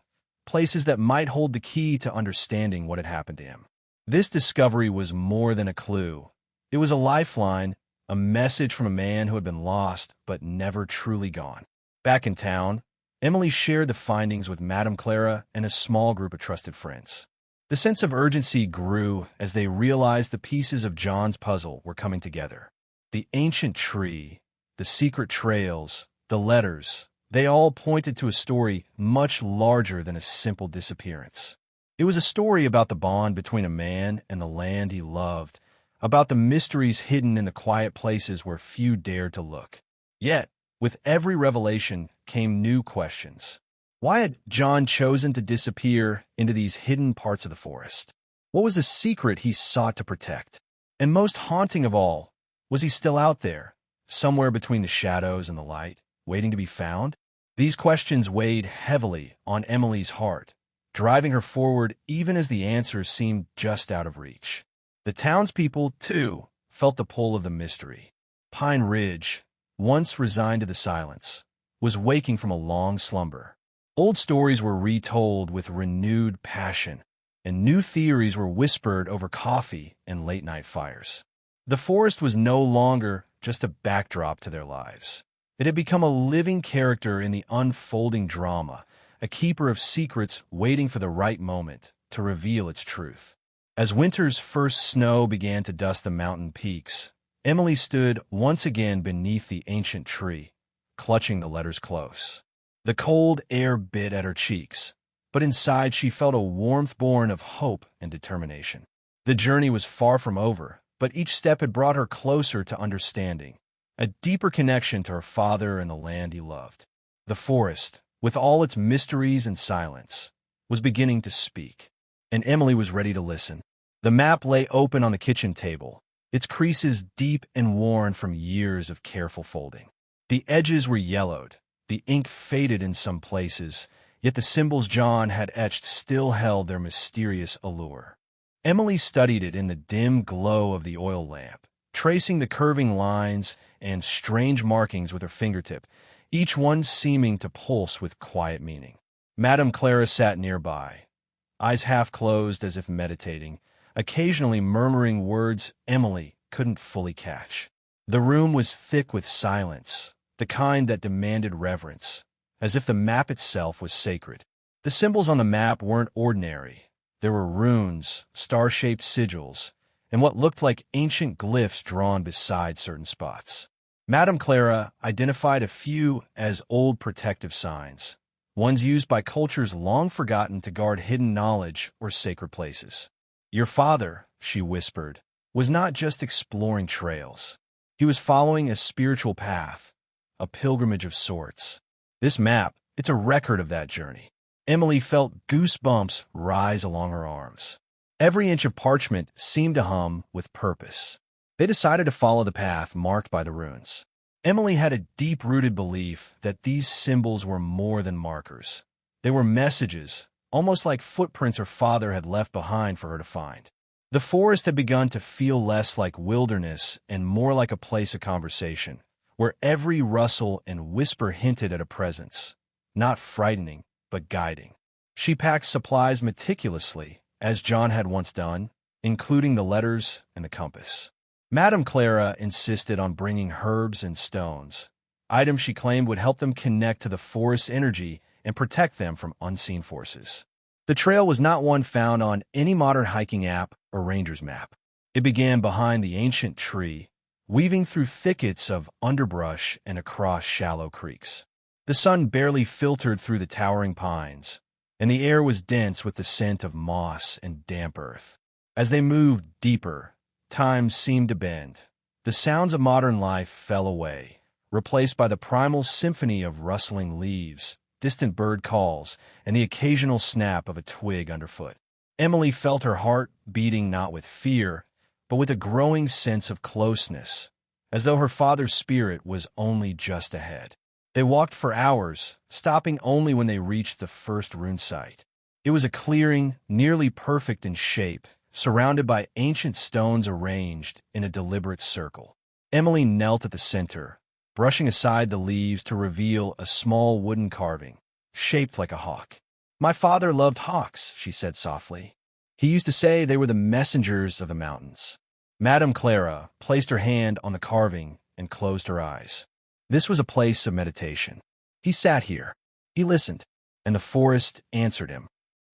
Speaker 1: places that might hold the key to understanding what had happened to him. This discovery was more than a clue. It was a lifeline, a message from a man who had been lost but never truly gone. Back in town, Emily shared the findings with Madame Clara and a small group of trusted friends. The sense of urgency grew as they realized the pieces of John's puzzle were coming together. The ancient tree, the secret trails, the letters, they all pointed to a story much larger than a simple disappearance. It was a story about the bond between a man and the land he loved, about the mysteries hidden in the quiet places where few dared to look. Yet, with every revelation came new questions. Why had John chosen to disappear into these hidden parts of the forest? What was the secret he sought to protect? And most haunting of all, was he still out there, somewhere between the shadows and the light, waiting to be found? These questions weighed heavily on Emily's heart, driving her forward even as the answers seemed just out of reach. The townspeople, too, felt the pull of the mystery. Pine Ridge, once resigned to the silence, was waking from a long slumber. Old stories were retold with renewed passion, and new theories were whispered over coffee and late-night fires. The forest was no longer just a backdrop to their lives. It had become a living character in the unfolding drama, a keeper of secrets waiting for the right moment to reveal its truth. As winter's first snow began to dust the mountain peaks, Emily stood once again beneath the ancient tree, clutching the letters close. The cold air bit at her cheeks, but inside she felt a warmth born of hope and determination. The journey was far from over, but each step had brought her closer to understanding, a deeper connection to her father and the land he loved. The forest, with all its mysteries and silence, was beginning to speak, and Emily was ready to listen. The map lay open on the kitchen table, its creases deep and worn from years of careful folding. The edges were yellowed, the ink faded in some places, yet the symbols John had etched still held their mysterious allure. Emily studied it in the dim glow of the oil lamp, tracing the curving lines and strange markings with her fingertip, each one seeming to pulse with quiet meaning. Madame Clara sat nearby, eyes half closed as if meditating, occasionally murmuring words Emily couldn't fully catch. The room was thick with silence, the kind that demanded reverence, as if the map itself was sacred. The symbols on the map weren't ordinary. There were runes, star-shaped sigils, and what looked like ancient glyphs drawn beside certain spots. Madame Clara identified a few as old protective signs, ones used by cultures long forgotten to guard hidden knowledge or sacred places. Your father, she whispered, was not just exploring trails. He was following a spiritual path, a pilgrimage of sorts. This map, it's a record of that journey. Emily felt goosebumps rise along her arms. Every inch of parchment seemed to hum with purpose. They decided to follow the path marked by the runes. Emily had a deep-rooted belief that these symbols were more than markers. They were messages, almost like footprints her father had left behind for her to find. The forest had begun to feel less like wilderness and more like a place of conversation, where every rustle and whisper hinted at a presence, not frightening, but guiding. She packed supplies meticulously, as John had once done, including the letters and the compass. Madame Clara insisted on bringing herbs and stones, items she claimed would help them connect to the forest's energy and protect them from unseen forces. The trail was not one found on any modern hiking app or ranger's map. It began behind the ancient tree, weaving through thickets of underbrush and across shallow creeks. The sun barely filtered through the towering pines, and the air was dense with the scent of moss and damp earth. As they moved deeper, time seemed to bend. The sounds of modern life fell away, replaced by the primal symphony of rustling leaves, distant bird calls, and the occasional snap of a twig underfoot. Emily felt her heart beating not with fear, but with a growing sense of closeness, as though her father's spirit was only just ahead. They walked for hours, stopping only when they reached the first rune site. It was a clearing, nearly perfect in shape, surrounded by ancient stones arranged in a deliberate circle. Emily knelt at the center, brushing aside the leaves to reveal a small wooden carving, shaped like a hawk. "My father loved hawks," she said softly. "He used to say they were the messengers of the mountains." Madame Clara placed her hand on the carving and closed her eyes. This was a place of meditation. He sat here. He listened, and the forest answered him.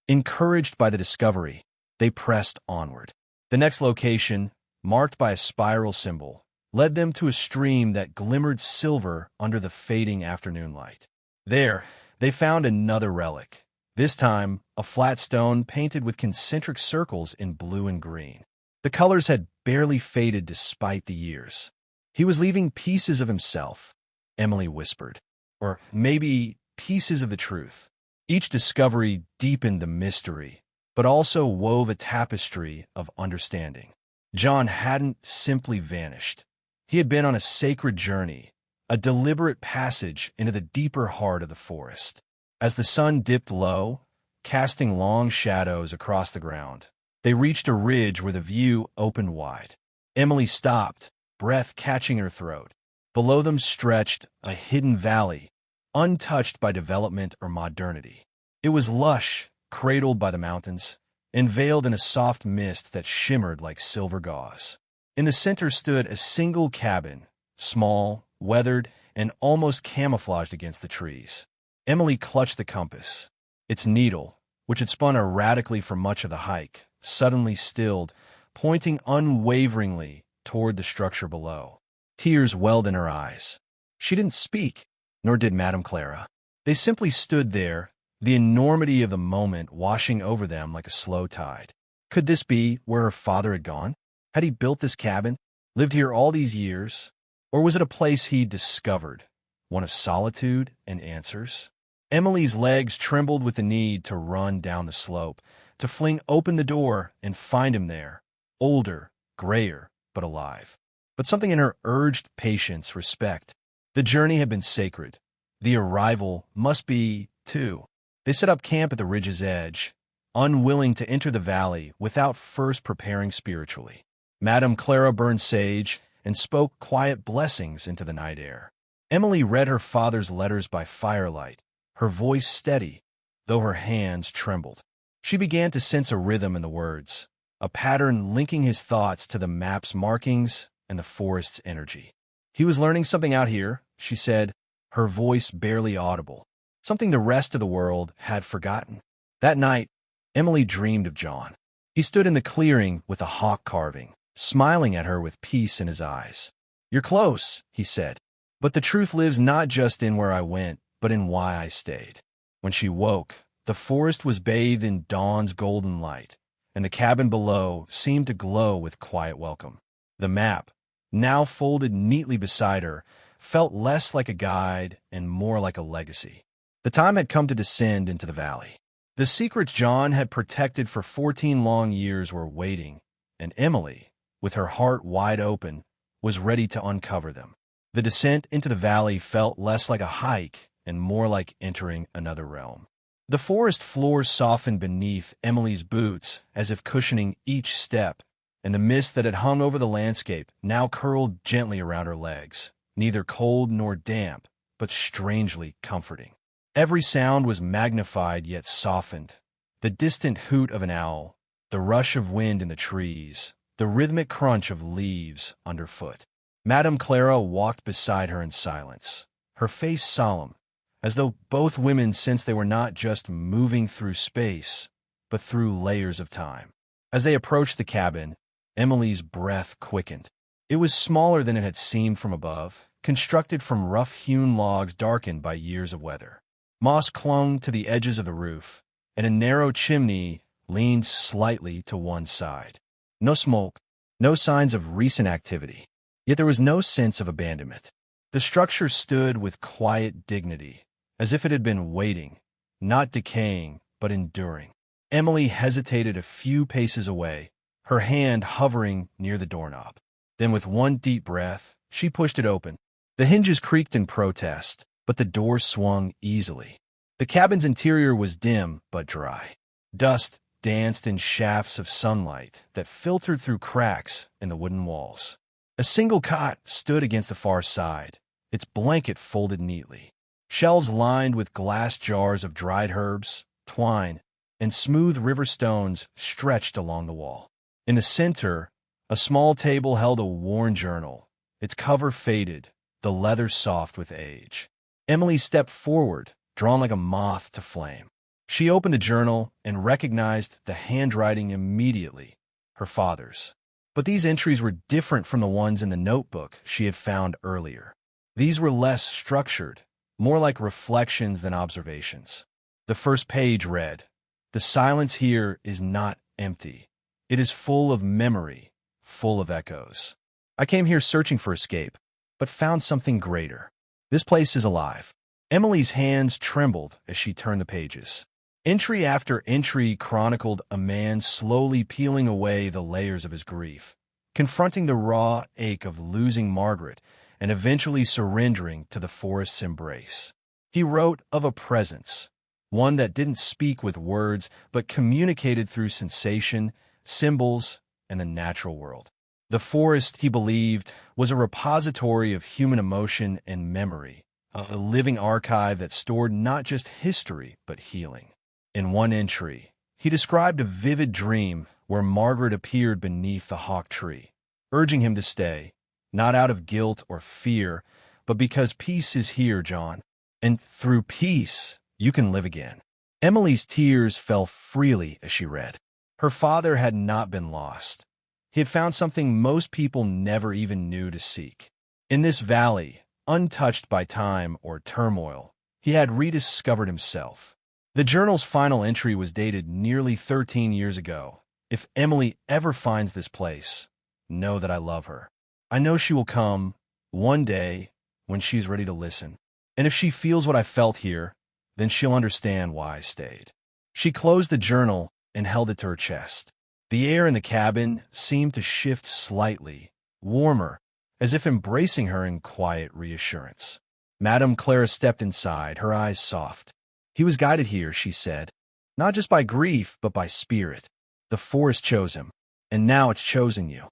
Speaker 1: Encouraged by the discovery, they pressed onward. The next location, marked by a spiral symbol, led them to a stream that glimmered silver under the fading afternoon light. There, they found another relic, this time a flat stone painted with concentric circles in blue and green. The colors had barely faded despite the years. He was leaving pieces of himself, Emily whispered, or maybe pieces of the truth. Each discovery deepened the mystery, but also wove a tapestry of understanding. John hadn't simply vanished. He had been on a sacred journey, a deliberate passage into the deeper heart of the forest. As the sun dipped low, casting long shadows across the ground, they reached a ridge where the view opened wide. Emily stopped, breath catching her throat. Below them stretched a hidden valley, untouched by development or modernity. It was lush, cradled by the mountains, and veiled in a soft mist that shimmered like silver gauze. In the center stood a single cabin, small, weathered, and almost camouflaged against the trees. Emily clutched the compass. Its needle, which had spun erratically for much of the hike, suddenly stilled, pointing unwaveringly toward the structure below. Tears welled in her eyes. She didn't speak, nor did Madame Clara. They simply stood there, the enormity of the moment washing over them like a slow tide. Could this be where her father had gone? Had he built this cabin, lived here all these years? Or was it a place he'd discovered, one of solitude and answers? Emily's legs trembled with the need to run down the slope, to fling open the door and find him there, older, grayer, but alive. But something in her urged patience, respect. The journey had been sacred. The arrival must be, too. They set up camp at the ridge's edge, unwilling to enter the valley without first preparing spiritually. Madame Clara burned sage and spoke quiet blessings into the night air. Emily read her father's letters by firelight, her voice steady, though her hands trembled. She began to sense a rhythm in the words, a pattern linking his thoughts to the map's markings and the forest's energy. He was learning something out here, she said, her voice barely audible, something the rest of the world had forgotten. That night, Emily dreamed of John. He stood in the clearing with a hawk carving, smiling at her with peace in his eyes. "You're close," he said, "but the truth lives not just in where I went, but in why I stayed." When she woke, the forest was bathed in dawn's golden light, and the cabin below seemed to glow with quiet welcome. The map, now folded neatly beside her, felt less like a guide and more like a legacy. The time had come to descend into the valley. The secrets John had protected for 14 long years were waiting, and Emily, with her heart wide open, was ready to uncover them. The descent into the valley felt less like a hike and more like entering another realm. The forest floor softened beneath Emily's boots as if cushioning each step, and the mist that had hung over the landscape now curled gently around her legs, neither cold nor damp, but strangely comforting. Every sound was magnified yet softened. The distant hoot of an owl, the rush of wind in the trees, the rhythmic crunch of leaves underfoot. Madame Clara walked beside her in silence, her face solemn, as though both women sensed they were not just moving through space, but through layers of time. As they approached the cabin, Emily's breath quickened. It was smaller than it had seemed from above, constructed from rough-hewn logs darkened by years of weather. Moss clung to the edges of the roof, and a narrow chimney leaned slightly to one side. No smoke, no signs of recent activity, yet there was no sense of abandonment. The structure stood with quiet dignity, as if it had been waiting, not decaying, but enduring. Emily hesitated a few paces away, her hand hovering near the doorknob. Then with one deep breath, she pushed it open. The hinges creaked in protest, but the door swung easily. The cabin's interior was dim but dry. Dust danced in shafts of sunlight that filtered through cracks in the wooden walls. A single cot stood against the far side, its blanket folded neatly. Shelves lined with glass jars of dried herbs, twine, and smooth river stones stretched along the wall. In the center, a small table held a worn journal, its cover faded, the leather soft with age. Emily stepped forward, drawn like a moth to flame. She opened the journal and recognized the handwriting immediately, her father's. But these entries were different from the ones in the notebook she had found earlier. These were less structured, more like reflections than observations. The first page read, "The silence here is not empty. It is full of memory, full of echoes. I came here searching for escape, but found something greater. This place is alive." Emily's hands trembled as she turned the pages. Entry after entry chronicled a man slowly peeling away the layers of his grief, confronting the raw ache of losing Margaret and eventually surrendering to the forest's embrace. He wrote of a presence, one that didn't speak with words but communicated through sensation, symbols, and the natural world. The forest, he believed, was a repository of human emotion and memory, a living archive that stored not just history but healing. In one entry, he described a vivid dream where Margaret appeared beneath the hawk tree, urging him to stay, not out of guilt or fear, but because peace is here, John, and through peace you can live again. Emily's tears fell freely as she read. Her father had not been lost. He had found something most people never even knew to seek. In this valley, untouched by time or turmoil, he had rediscovered himself. The journal's final entry was dated nearly 13 years ago. "If Emily ever finds this place, know that I love her. I know she will come one day when she's ready to listen. And if she feels what I felt here, then she'll understand why I stayed." She closed the journal and held it to her chest. The air in the cabin seemed to shift slightly, warmer, as if embracing her in quiet reassurance. Madame Clara stepped inside, her eyes soft. "He was guided here," she said, "not just by grief, but by spirit. The forest chose him, and now it's chosen you."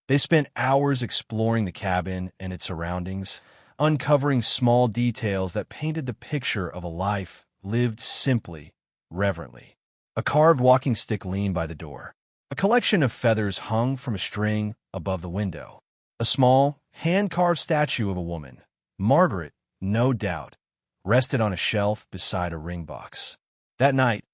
Speaker 1: They spent hours exploring the cabin and its surroundings, uncovering small details that painted the picture of a life lived simply, reverently. A carved walking stick leaned by the door. A collection of feathers hung from a string above the window. A small, hand-carved statue of a woman, Margaret, no doubt, rested on a shelf beside a ring box. That night,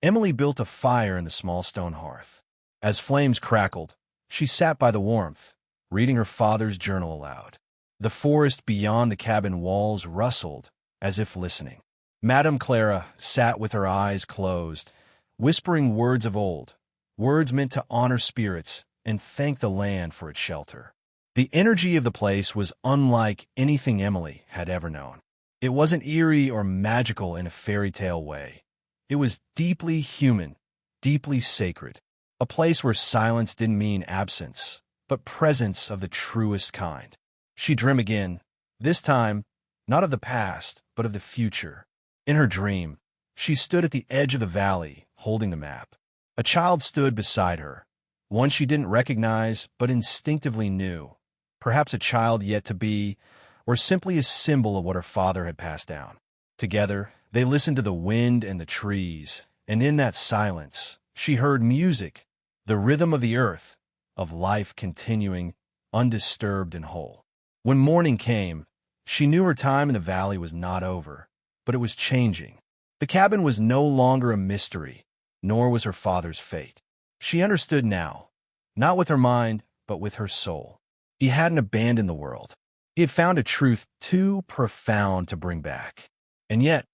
Speaker 1: Emily built a fire in the small stone hearth. As flames crackled, she sat by the warmth, reading her father's journal aloud. The forest beyond the cabin walls rustled, as if listening. Madame Clara sat with her eyes closed, whispering words of old, words meant to honor spirits and thank the land for its shelter. The energy of the place was unlike anything Emily had ever known. It wasn't eerie or magical in a fairy tale way. It was deeply human, deeply sacred, a place where silence didn't mean absence, but presence of the truest kind. She'd dream again, this time, not of the past, but of the future. In her dream, she stood at the edge of the valley, holding the map. A child stood beside her, one she didn't recognize but instinctively knew. Perhaps a child yet to be, or simply a symbol of what her father had passed down. Together, they listened to the wind and the trees, and in that silence, she heard music, the rhythm of the earth, of life continuing, undisturbed and whole. When morning came, she knew her time in the valley was not over, but it was changing. The cabin was no longer a mystery, nor was her father's fate. She understood now, not with her mind, but with her soul. He hadn't abandoned the world. He had found a truth too profound to bring back. And yet,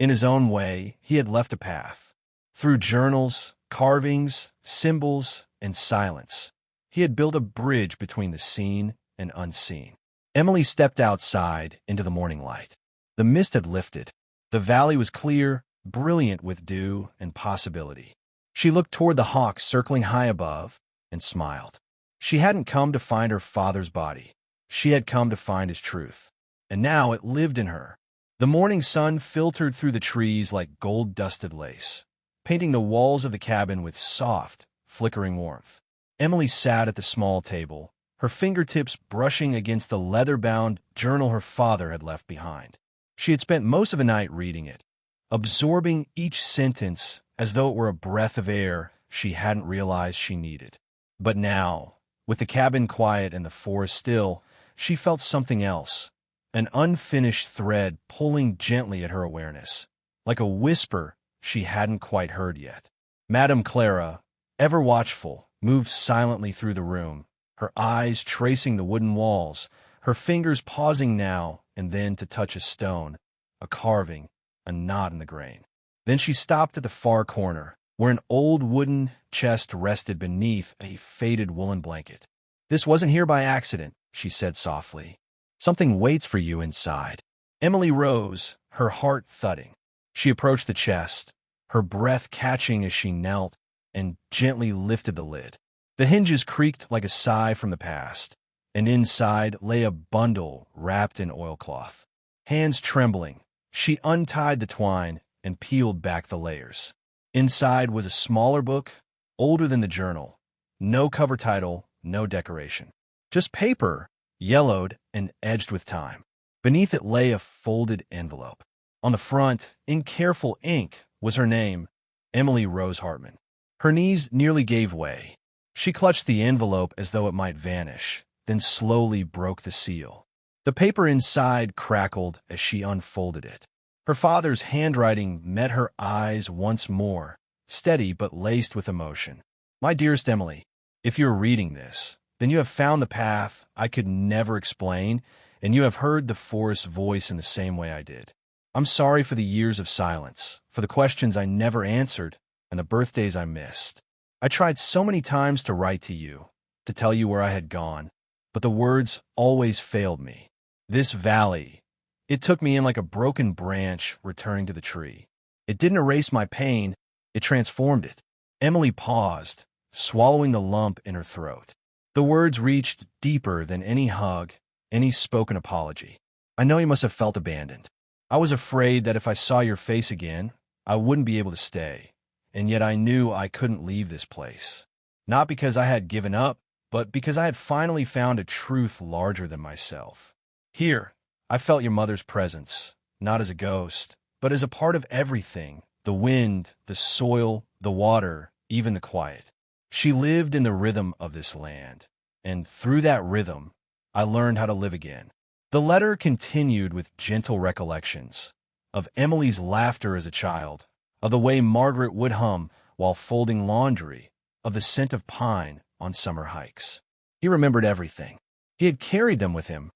Speaker 1: in his own way, he had left a path. Through journals, carvings, symbols, and silence, he had built a bridge between the seen and unseen. Emily stepped outside into the morning light. The mist had lifted. The valley was clear, brilliant with dew and possibility. She looked toward the hawk circling high above and smiled. She hadn't come to find her father's body. She had come to find his truth. And now it lived in her. The morning sun filtered through the trees like gold-dusted lace, painting the walls of the cabin with soft, flickering warmth. Emily sat at the small table, her fingertips brushing against the leather-bound journal her father had left behind. She had spent most of the night reading it, absorbing each sentence as though it were a breath of air she hadn't realized she needed. But now, with the cabin quiet and the forest still, she felt something else, an unfinished thread pulling gently at her awareness, like a whisper she hadn't quite heard yet. Madame Clara, ever watchful, moved silently through the room, her eyes tracing the wooden walls, her fingers pausing now and then to touch a stone, a carving, a knot in the grain. Then she stopped at the far corner, where an old wooden chest rested beneath a faded woolen blanket. "This wasn't here by accident," she said softly. "Something waits for you inside." Emily rose, her heart thudding. She approached the chest, her breath catching as she knelt and gently lifted the lid. The hinges creaked like a sigh from the past, and inside lay a bundle wrapped in oilcloth. Hands trembling, she untied the twine and peeled back the layers. Inside was a smaller book, older than the journal. No cover title, no decoration. Just paper, yellowed and edged with time. Beneath it lay a folded envelope. On the front, in careful ink, was her name, Emily Rose Hartman. Her knees nearly gave way. She clutched the envelope as though it might vanish, then slowly broke the seal. The paper inside crackled as she unfolded it. Her father's handwriting met her eyes once more, steady but laced with emotion. "My dearest Emily, if you are reading this, then you have found the path I could never explain, and you have heard the forest's voice in the same way I did. I'm sorry for the years of silence, for the questions I never answered, and the birthdays I missed. I tried so many times to write to you, to tell you where I had gone, but the words always failed me. This valley, it took me in like a broken branch returning to the tree. It didn't erase my pain, it transformed it." Emily paused, swallowing the lump in her throat. The words reached deeper than any hug, any spoken apology. "I know you must have felt abandoned. I was afraid that if I saw your face again, I wouldn't be able to stay. And yet I knew I couldn't leave this place. Not because I had given up, but because I had finally found a truth larger than myself. Here, I felt your mother's presence, not as a ghost, but as a part of everything, the wind, the soil, the water, even the quiet. She lived in the rhythm of this land, and through that rhythm, I learned how to live again." The letter continued with gentle recollections of Emily's laughter as a child, of the way Margaret would hum while folding laundry, of the scent of pine on summer hikes. He remembered everything. He had carried them with him,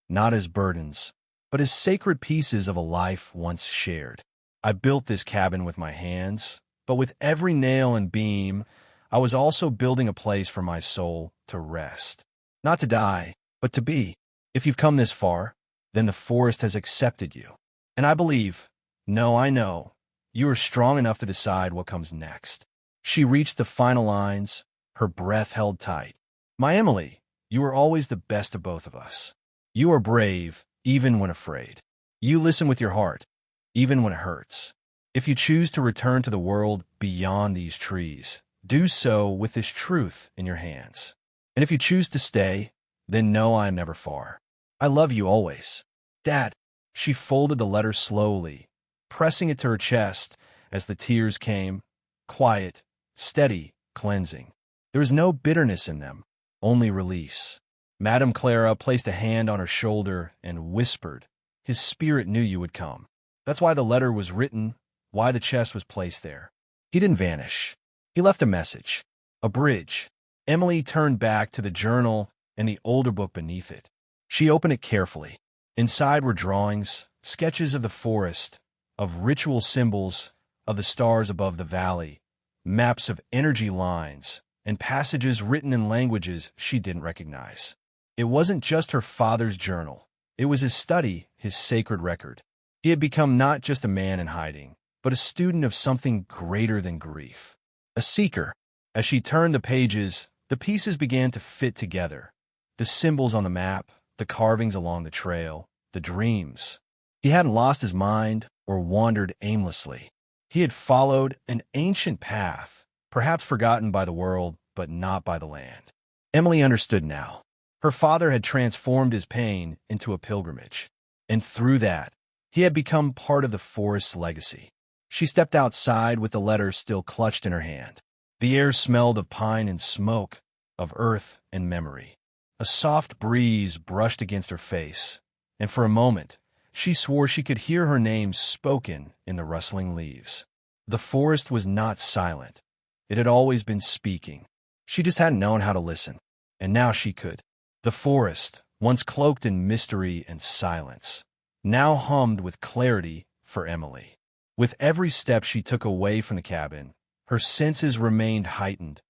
Speaker 1: not as burdens, but as sacred pieces of a life once shared. "I built this cabin with my hands, but with every nail and beam, I was also building a place for my soul to rest. Not to die, but to be. If you've come this far, then the forest has accepted you. And I believe, no, I know, you are strong enough to decide what comes next. She reached the final lines, her breath held tight. My Emily, you are always the best of both of us. You are brave, even when afraid. You listen with your heart, even when it hurts. If you choose to return to the world beyond these trees, do so with this truth in your hands. And if you choose to stay, then know I am never far. I love you always. Dad. She folded the letter slowly, pressing it to her chest as the tears came, quiet, steady, cleansing. There was no bitterness in them, only release. Madame Clara placed a hand on her shoulder and whispered, his spirit knew you would come. That's why the letter was written, why the chest was placed there. He didn't vanish. He left a message, a bridge. Emily turned back to the journal and the older book beneath it. She opened it carefully. Inside were drawings, sketches of the forest, of ritual symbols, of the stars above the valley, maps of energy lines, and passages written in languages she didn't recognize. It wasn't just her father's journal. It was his study, his sacred record. He had become not just a man in hiding, but a student of something greater than grief. A seeker. As she turned the pages, the pieces began to fit together. The symbols on the map, the carvings along the trail, the dreams. He hadn't lost his mind or wandered aimlessly. He had followed an ancient path, perhaps forgotten by the world, but not by the land. Emily understood now. Her father had transformed his pain into a pilgrimage, and through that, he had become part of the forest's legacy. She stepped outside with the letter still clutched in her hand. The air smelled of pine and smoke, of earth and memory. A soft breeze brushed against her face, and for a moment, she swore she could hear her name spoken in the rustling leaves. The forest was not silent. It had always been speaking. She just hadn't known how to listen, and now she could. The forest, once cloaked in mystery and silence, now hummed with clarity for Emily. With every step she took away from the cabin, her senses remained heightened,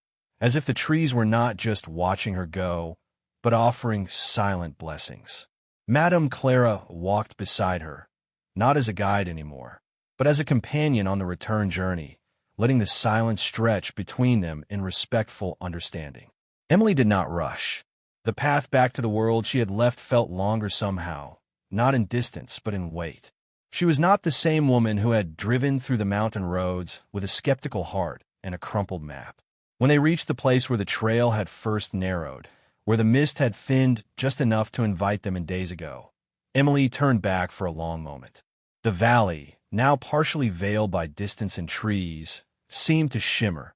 Speaker 1: as if the trees were not just watching her go, but offering silent blessings. Madame Clara walked beside her, not as a guide anymore, but as a companion on the return journey, letting the silence stretch between them in respectful understanding. Emily did not rush. The path back to the world she had left felt longer somehow, not in distance, but in weight. She was not the same woman who had driven through the mountain roads with a skeptical heart and a crumpled map. When they reached the place where the trail had first narrowed, where the mist had thinned just enough to invite them in days ago, Emily turned back for a long moment. The valley, now partially veiled by distance and trees, seemed to shimmer,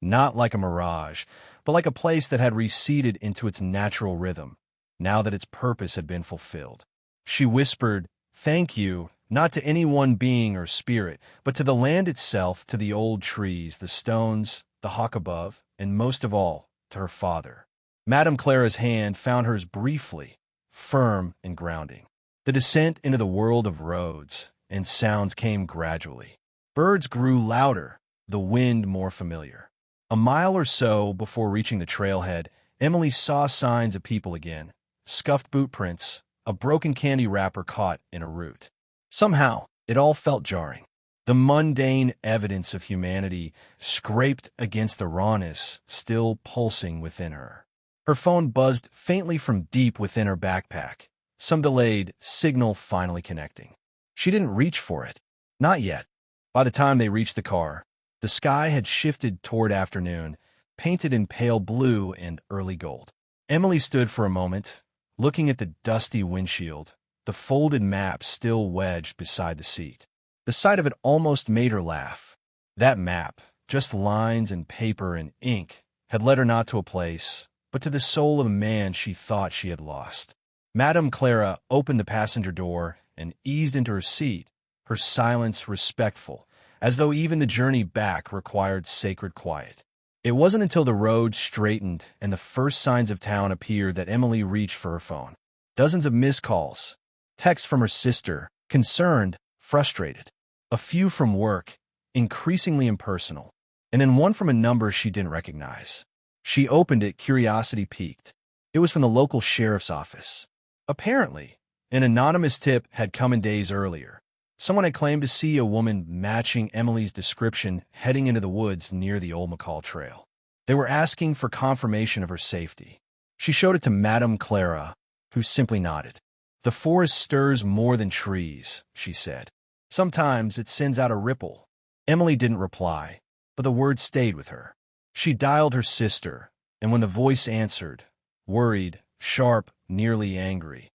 Speaker 1: not like a mirage, but like a place that had receded into its natural rhythm, now that its purpose had been fulfilled. She whispered, "Thank you, not to any one being or spirit, but to the land itself, to the old trees, the stones, the hawk above, and most of all, to her father." Madame Clara's hand found hers briefly, firm and grounding. The descent into the world of roads and sounds came gradually. Birds grew louder, the wind more familiar. A mile or so before reaching the trailhead, Emily saw signs of people again, scuffed boot prints, a broken candy wrapper caught in a root. Somehow, it all felt jarring. The mundane evidence of humanity scraped against the rawness still pulsing within her. Her phone buzzed faintly from deep within her backpack, some delayed signal finally connecting. She didn't reach for it. Not yet. By the time they reached the car, the sky had shifted toward afternoon, painted in pale blue and early gold. Emily stood for a moment, looking at the dusty windshield, the folded map still wedged beside the seat. The sight of it almost made her laugh. That map, just lines and paper and ink, had led her not to a place, but to the soul of a man she thought she had lost. Madame Clara opened the passenger door and eased into her seat, her silence respectful, as though even the journey back required sacred quiet. It wasn't until the road straightened and the first signs of town appeared that Emily reached for her phone. Dozens of missed calls, texts from her sister, concerned, frustrated. A few from work, increasingly impersonal, and then one from a number she didn't recognize. She opened it, curiosity piqued. It was from the local sheriff's office. Apparently, an anonymous tip had come in days earlier. Someone had claimed to see a woman matching Emily's description heading into the woods near the Old McCall Trail. They were asking for confirmation of her safety. She showed it to Madame Clara, who simply nodded. "The forest stirs more than trees," she said. "Sometimes it sends out a ripple." Emily didn't reply, but the words stayed with her. She dialed her sister, and when the voice answered, worried, sharp, nearly angry,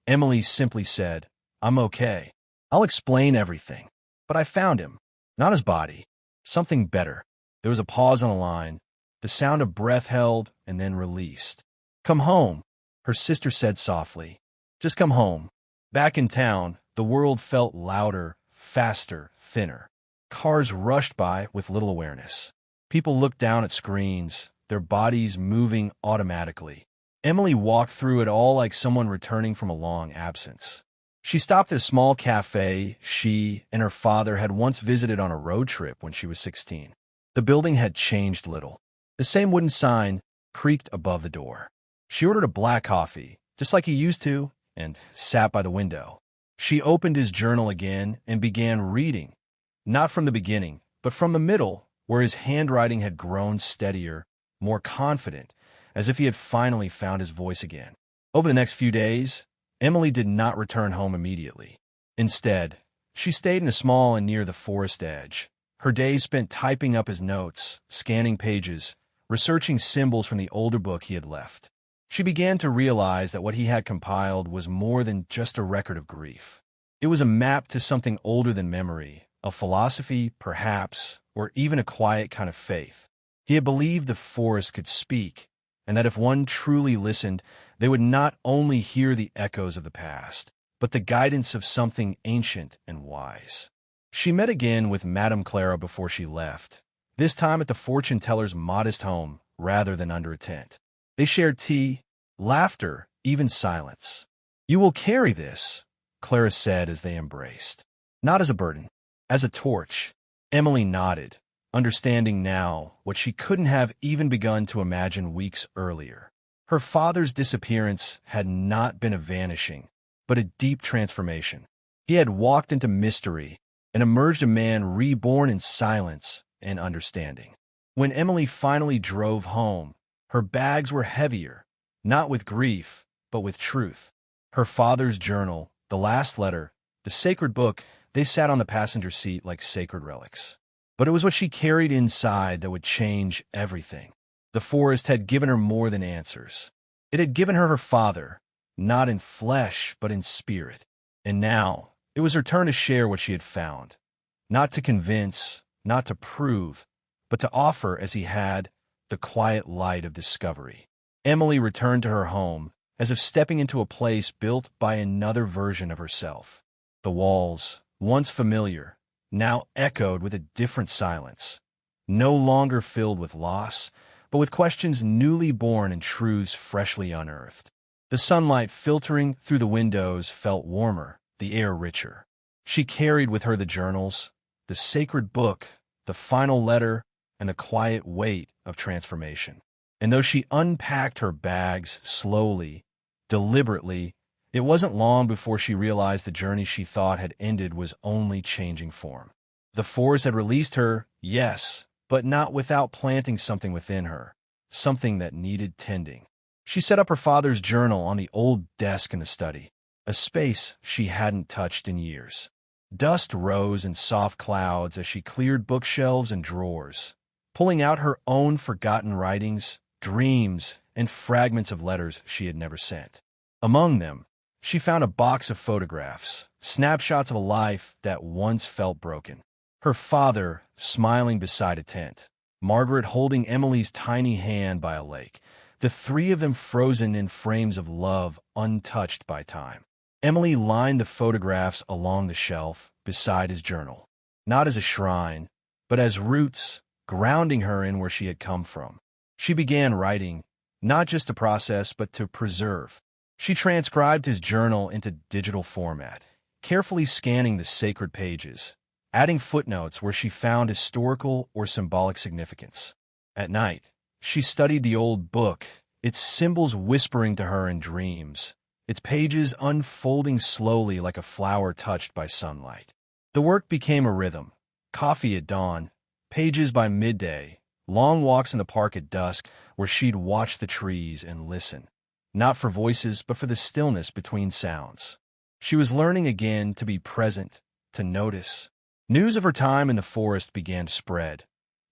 Speaker 1: Emily simply said, "I'm okay. I'll explain everything. But I found him. Not his body. Something better." There was a pause on the line, the sound of breath held and then released. "Come home," her sister said softly. "Just come home." Back in town, the world felt louder, faster, thinner. Cars rushed by with little awareness. People looked down at screens, their bodies moving automatically. Emily walked through it all like someone returning from a long absence. She stopped at a small cafe she and her father had once visited on a road trip when she was 16. The building had changed little. The same wooden sign creaked above the door. She ordered a black coffee, just like he used to, and sat by the window. She opened his journal again and began reading, not from the beginning, but from the middle, where his handwriting had grown steadier, more confident, as if he had finally found his voice again. Over the next few days, Emily did not return home immediately. Instead, she stayed in a small inn near the forest edge. Her days spent typing up his notes, scanning pages, researching symbols from the older book he had left. She began to realize that what he had compiled was more than just a record of grief. It was a map to something older than memory, a philosophy, perhaps, or even a quiet kind of faith. He had believed the forest could speak, and that if one truly listened, they would not only hear the echoes of the past, but the guidance of something ancient and wise. She met again with Madame Clara before she left, this time at the fortune-teller's modest home rather than under a tent. They shared tea, laughter, even silence. "You will carry this," Clara said as they embraced. "Not as a burden, as a torch." Emily nodded, understanding now what she couldn't have even begun to imagine weeks earlier. Her father's disappearance had not been a vanishing, but a deep transformation. He had walked into mystery and emerged a man reborn in silence and understanding. When Emily finally drove home, her bags were heavier, not with grief, but with truth. Her father's journal, the last letter, the sacred book, they sat on the passenger seat like sacred relics. But it was what she carried inside that would change everything. The forest had given her more than answers. It had given her her father, not in flesh, but in spirit. And now, it was her turn to share what she had found. Not to convince, not to prove, but to offer as he had, the quiet light of discovery. Emily returned to her home, as if stepping into a place built by another version of herself. The walls, once familiar, now echoed with a different silence, no longer filled with loss, but with questions newly born and truths freshly unearthed. The sunlight filtering through the windows felt warmer, the air richer. She carried with her the journals, the sacred book, the final letter, and the quiet weight of transformation. And though she unpacked her bags slowly, deliberately, it wasn't long before she realized the journey she thought had ended was only changing form. The forest had released her, yes, but not without planting something within her, something that needed tending. She set up her father's journal on the old desk in the study, a space she hadn't touched in years. Dust rose in soft clouds as she cleared bookshelves and drawers, pulling out her own forgotten writings, dreams, and fragments of letters she had never sent. Among them, she found a box of photographs, snapshots of a life that once felt broken. Her father, smiling beside a tent, Margaret holding Emily's tiny hand by a lake, the three of them frozen in frames of love untouched by time. Emily lined the photographs along the shelf beside his journal, not as a shrine, but as roots grounding her in where she had come from. She began writing, not just to process, but to preserve. She transcribed his journal into digital format, carefully scanning the sacred pages, adding footnotes where she found historical or symbolic significance. At night, she studied the old book, its symbols whispering to her in dreams, its pages unfolding slowly like a flower touched by sunlight. The work became a rhythm. Coffee at dawn, pages by midday, long walks in the park at dusk where she'd watch the trees and listen, not for voices but for the stillness between sounds. She was learning again to be present, to notice. News of her time in the forest began to spread,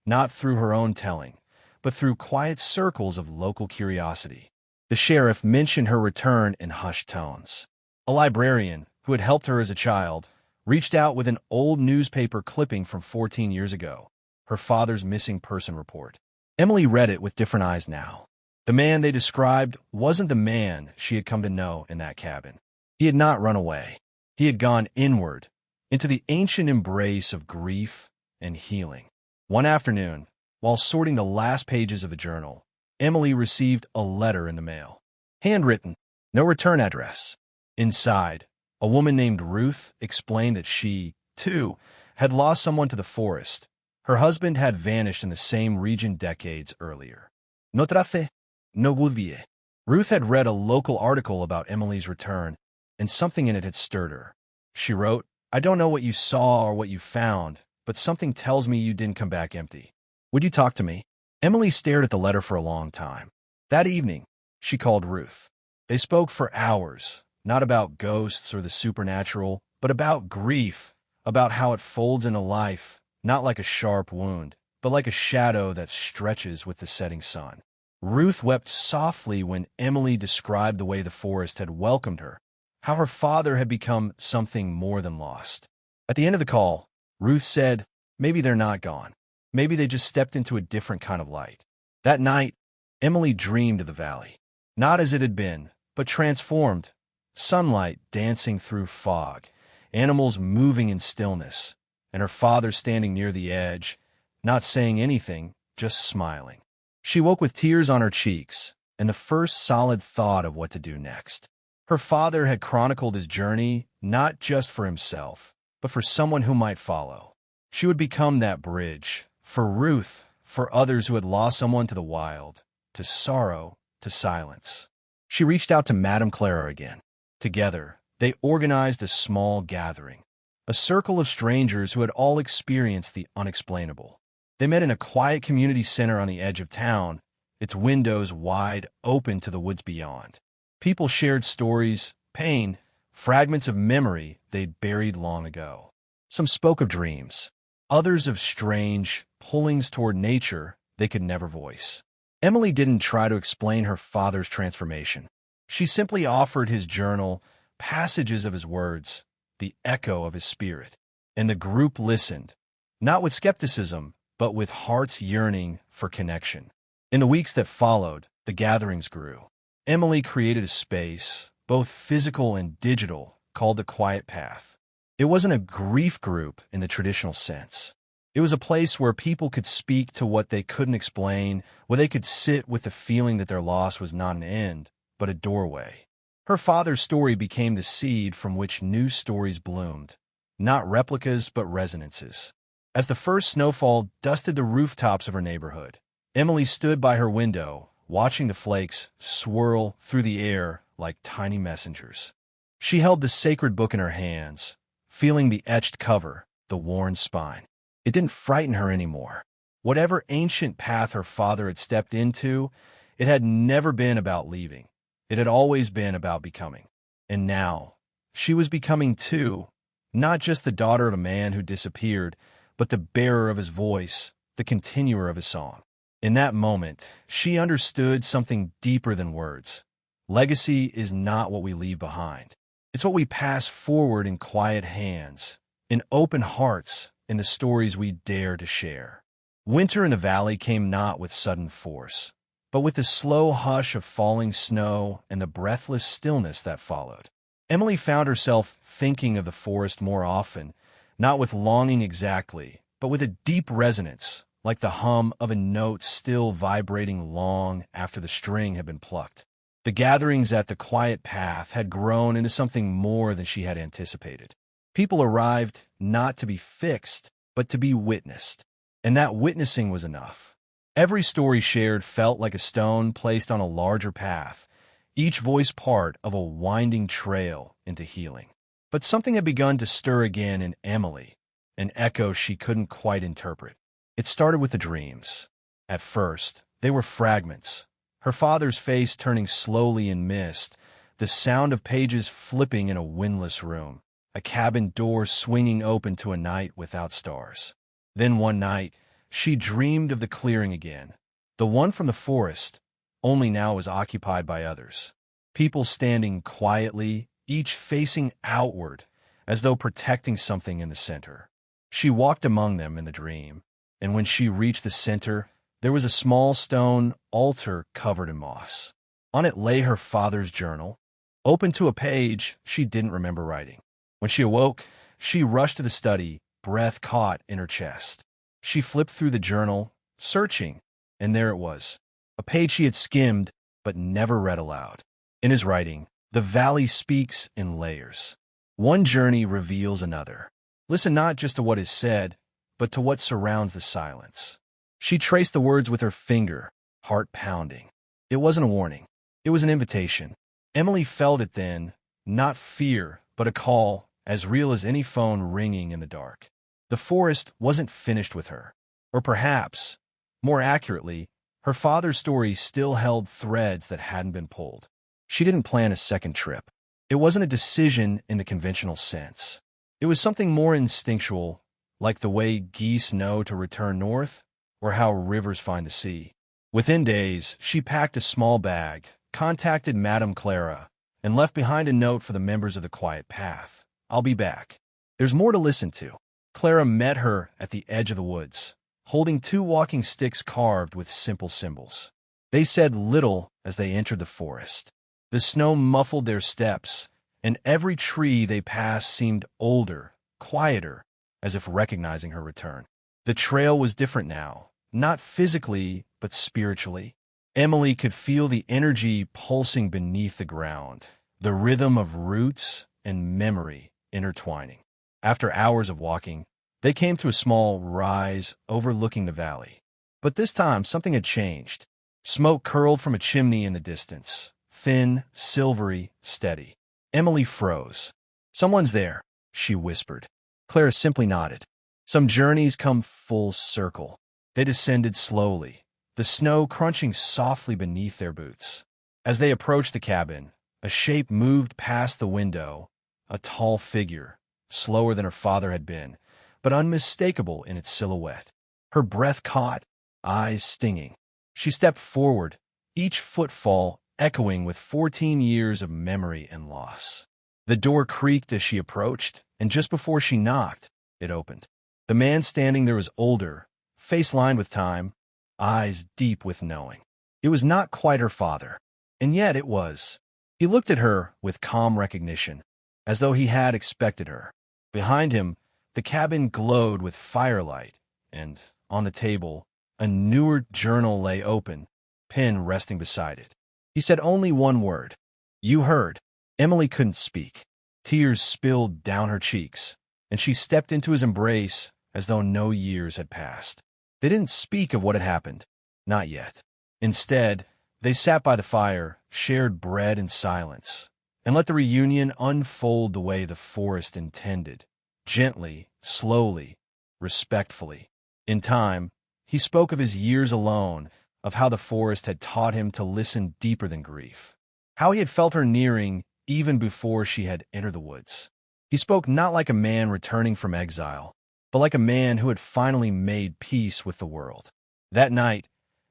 Speaker 1: not through her own telling, but through quiet circles of local curiosity. The sheriff mentioned her return in hushed tones. A librarian, who had helped her as a child, reached out with an old newspaper clipping from 14 years ago, her father's missing person report. Emily read it with different eyes now. The man they described wasn't the man she had come to know in that cabin. He had not run away. He had gone inward, into the ancient embrace of grief and healing. One afternoon, while sorting the last pages of a journal, Emily received a letter in the mail. Handwritten, no return address. Inside, a woman named Ruth explained that she, too, had lost someone to the forest. Her husband had vanished in the same region decades earlier. No trace, no volvió. Ruth had read a local article about Emily's return, and something in it had stirred her. She wrote, "I don't know what you saw or what you found, but something tells me you didn't come back empty. Would you talk to me?" Emily stared at the letter for a long time. That evening, she called Ruth. They spoke for hours, not about ghosts or the supernatural, but about grief, about how it folds into life, not like a sharp wound, but like a shadow that stretches with the setting sun. Ruth wept softly when Emily described the way the forest had welcomed her, how her father had become something more than lost. At the end of the call, Ruth said, "Maybe they're not gone. Maybe they just stepped into a different kind of light." That night, Emily dreamed of the valley, not as it had been, but transformed. Sunlight dancing through fog, animals moving in stillness, and her father standing near the edge, not saying anything, just smiling. She woke with tears on her cheeks, and the first solid thought of what to do next. Her father had chronicled his journey not just for himself, but for someone who might follow. She would become that bridge, for Ruth, for others who had lost someone to the wild, to sorrow, to silence. She reached out to Madame Clara again. Together, they organized a small gathering, a circle of strangers who had all experienced the unexplainable. They met in a quiet community center on the edge of town, its windows wide open to the woods beyond. People shared stories, pain, fragments of memory they'd buried long ago. Some spoke of dreams, others of strange pullings toward nature they could never voice. Emily didn't try to explain her father's transformation. She simply offered his journal, passages of his words, the echo of his spirit. And the group listened, not with skepticism, but with hearts yearning for connection. In the weeks that followed, the gatherings grew. Emily created a space, both physical and digital, called the Quiet Path. It wasn't a grief group in the traditional sense. It was a place where people could speak to what they couldn't explain, where they could sit with the feeling that their loss was not an end, but a doorway. Her father's story became the seed from which new stories bloomed, not replicas but resonances. As the first snowfall dusted the rooftops of her neighborhood, Emily stood by her window, watching the flakes swirl through the air like tiny messengers. She held the sacred book in her hands, feeling the etched cover, the worn spine. It didn't frighten her anymore. Whatever ancient path her father had stepped into, it had never been about leaving. It had always been about becoming. And now, she was becoming too, not just the daughter of a man who disappeared, but the bearer of his voice, the continuer of his song. In that moment, she understood something deeper than words. Legacy is not what we leave behind. It's what we pass forward in quiet hands, in open hearts, in the stories we dare to share. Winter in the valley came not with sudden force, but with the slow hush of falling snow and the breathless stillness that followed. Emily found herself thinking of the forest more often, not with longing exactly, but with a deep resonance, like the hum of a note still vibrating long after the string had been plucked. The gatherings at the Quiet Path had grown into something more than she had anticipated. People arrived not to be fixed, but to be witnessed. And that witnessing was enough. Every story shared felt like a stone placed on a larger path, each voice part of a winding trail into healing. But something had begun to stir again in Emily, an echo she couldn't quite interpret. It started with the dreams. At first, they were fragments. Her father's face turning slowly in mist, the sound of pages flipping in a windless room, a cabin door swinging open to a night without stars. Then one night, she dreamed of the clearing again, the one from the forest, only now was occupied by others. People standing quietly, each facing outward, as though protecting something in the center. She walked among them in the dream, and when she reached the center, there was a small stone altar covered in moss. On it lay her father's journal, open to a page she didn't remember writing. When she awoke, she rushed to the study, breath caught in her chest. She flipped through the journal, searching, and there it was, a page she had skimmed but never read aloud. In his writing, the valley speaks in layers. One journey reveals another. Listen not just to what is said, but to what surrounds the silence. She traced the words with her finger, heart pounding. It wasn't a warning. It was an invitation. Emily felt it then, not fear, but a call, as real as any phone ringing in the dark. The forest wasn't finished with her. Or perhaps, more accurately, her father's story still held threads that hadn't been pulled. She didn't plan a second trip. It wasn't a decision in the conventional sense. It was something more instinctual, like the way geese know to return north, or how rivers find the sea. Within days, she packed a small bag, contacted Madame Clara, and left behind a note for the members of the Quiet Path. "I'll be back. There's more to listen to." Clara met her at the edge of the woods, holding 2 walking sticks carved with simple symbols. They said little as they entered the forest. The snow muffled their steps, and every tree they passed seemed older, quieter, as if recognizing her return. The trail was different now, not physically, but spiritually. Emily could feel the energy pulsing beneath the ground, the rhythm of roots and memory intertwining. After hours of walking, they came to a small rise overlooking the valley. But this time, something had changed. Smoke curled from a chimney in the distance, thin, silvery, steady. Emily froze. "Someone's there," she whispered. Clara simply nodded. Some journeys come full circle. They descended slowly, the snow crunching softly beneath their boots. As they approached the cabin, a shape moved past the window, a tall figure, slower than her father had been, but unmistakable in its silhouette. Her breath caught, eyes stinging. She stepped forward, each footfall echoing with 14 years of memory and loss. The door creaked as she approached, and just before she knocked, it opened. The man standing there was older, face lined with time, eyes deep with knowing. It was not quite her father, and yet it was. He looked at her with calm recognition, as though he had expected her. Behind him, the cabin glowed with firelight, and, on the table, a newer journal lay open, pen resting beside it. He said only one word. "You heard." Emily couldn't speak. Tears spilled down her cheeks, and she stepped into his embrace as though no years had passed. They didn't speak of what had happened. Not yet. Instead, they sat by the fire, shared bread in silence, and let the reunion unfold the way the forest intended. Gently, slowly, respectfully. In time, he spoke of his years alone, of how the forest had taught him to listen deeper than grief, how he had felt her nearing even before she had entered the woods. He spoke not like a man returning from exile, but like a man who had finally made peace with the world. That night,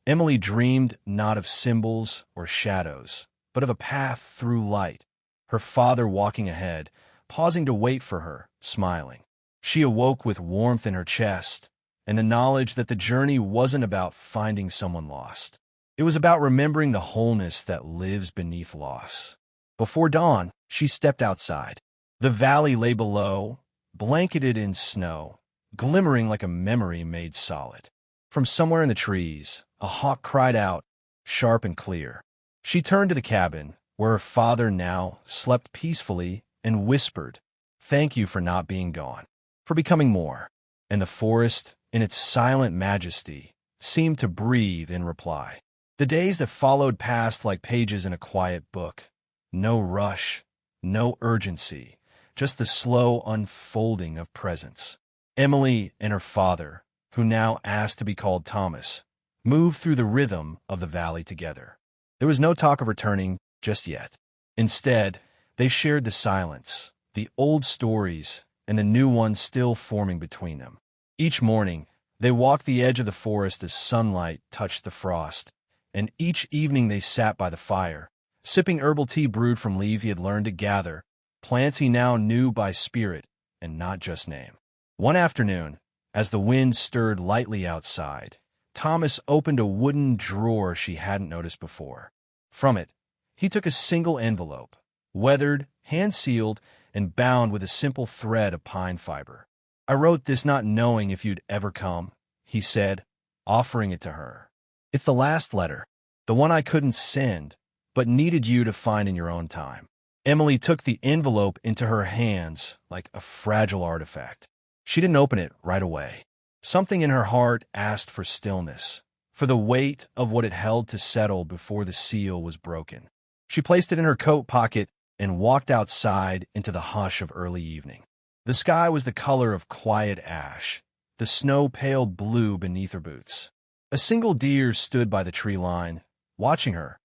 Speaker 1: Emily dreamed not of symbols or shadows, but of a path through light, her father walking ahead, pausing to wait for her, smiling. She awoke with warmth in her chest, and the knowledge that the journey wasn't about finding someone lost. It was about remembering the wholeness that lives beneath loss. Before dawn, she stepped outside. The valley lay below, blanketed in snow, glimmering like a memory made solid. From somewhere in the trees, a hawk cried out, sharp and clear. She turned to the cabin, where her father now slept peacefully, and whispered, "Thank you for not being gone, for becoming more." And the forest, in its silent majesty, seemed to breathe in reply. The days that followed passed like pages in a quiet book. No rush, no urgency, just the slow unfolding of presence. Emily and her father, who now asked to be called Thomas, moved through the rhythm of the valley together. There was no talk of returning just yet. Instead, they shared the silence, the old stories, and the new ones still forming between them. Each morning, they walked the edge of the forest as sunlight touched the frost, and each evening they sat by the fire, sipping herbal tea brewed from leaves he had learned to gather, plants he now knew by spirit and not just name. One afternoon, as the wind stirred lightly outside, Thomas opened a wooden drawer she hadn't noticed before. From it, he took a single envelope, weathered, hand-sealed, and bound with a simple thread of pine fiber. "I wrote this not knowing if you'd ever come," he said, offering it to her. "It's the last letter, the one I couldn't send, but needed you to find in your own time." Emily took the envelope into her hands like a fragile artifact. She didn't open it right away. Something in her heart asked for stillness, for the weight of what it held to settle before the seal was broken. She placed it in her coat pocket and walked outside into the hush of early evening. The sky was the color of quiet ash, the snow pale blue beneath her boots. A single deer stood by the tree line, watching her,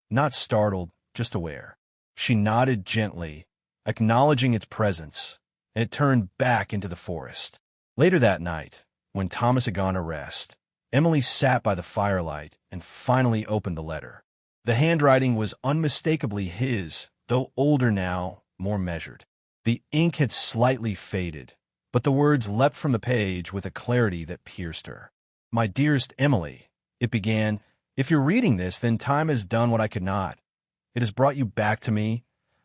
Speaker 1: not startled, just aware. She nodded gently, acknowledging its presence, and it turned back into the forest. Later that night, when Thomas had gone to rest, Emily sat by the firelight and finally opened the letter. The handwriting was unmistakably his, though older now, more measured. The ink had slightly faded, but the words leapt from the page with a clarity that pierced her. "My dearest Emily," it began, "if you're reading this, then time has done what I could not. It has brought you back to me,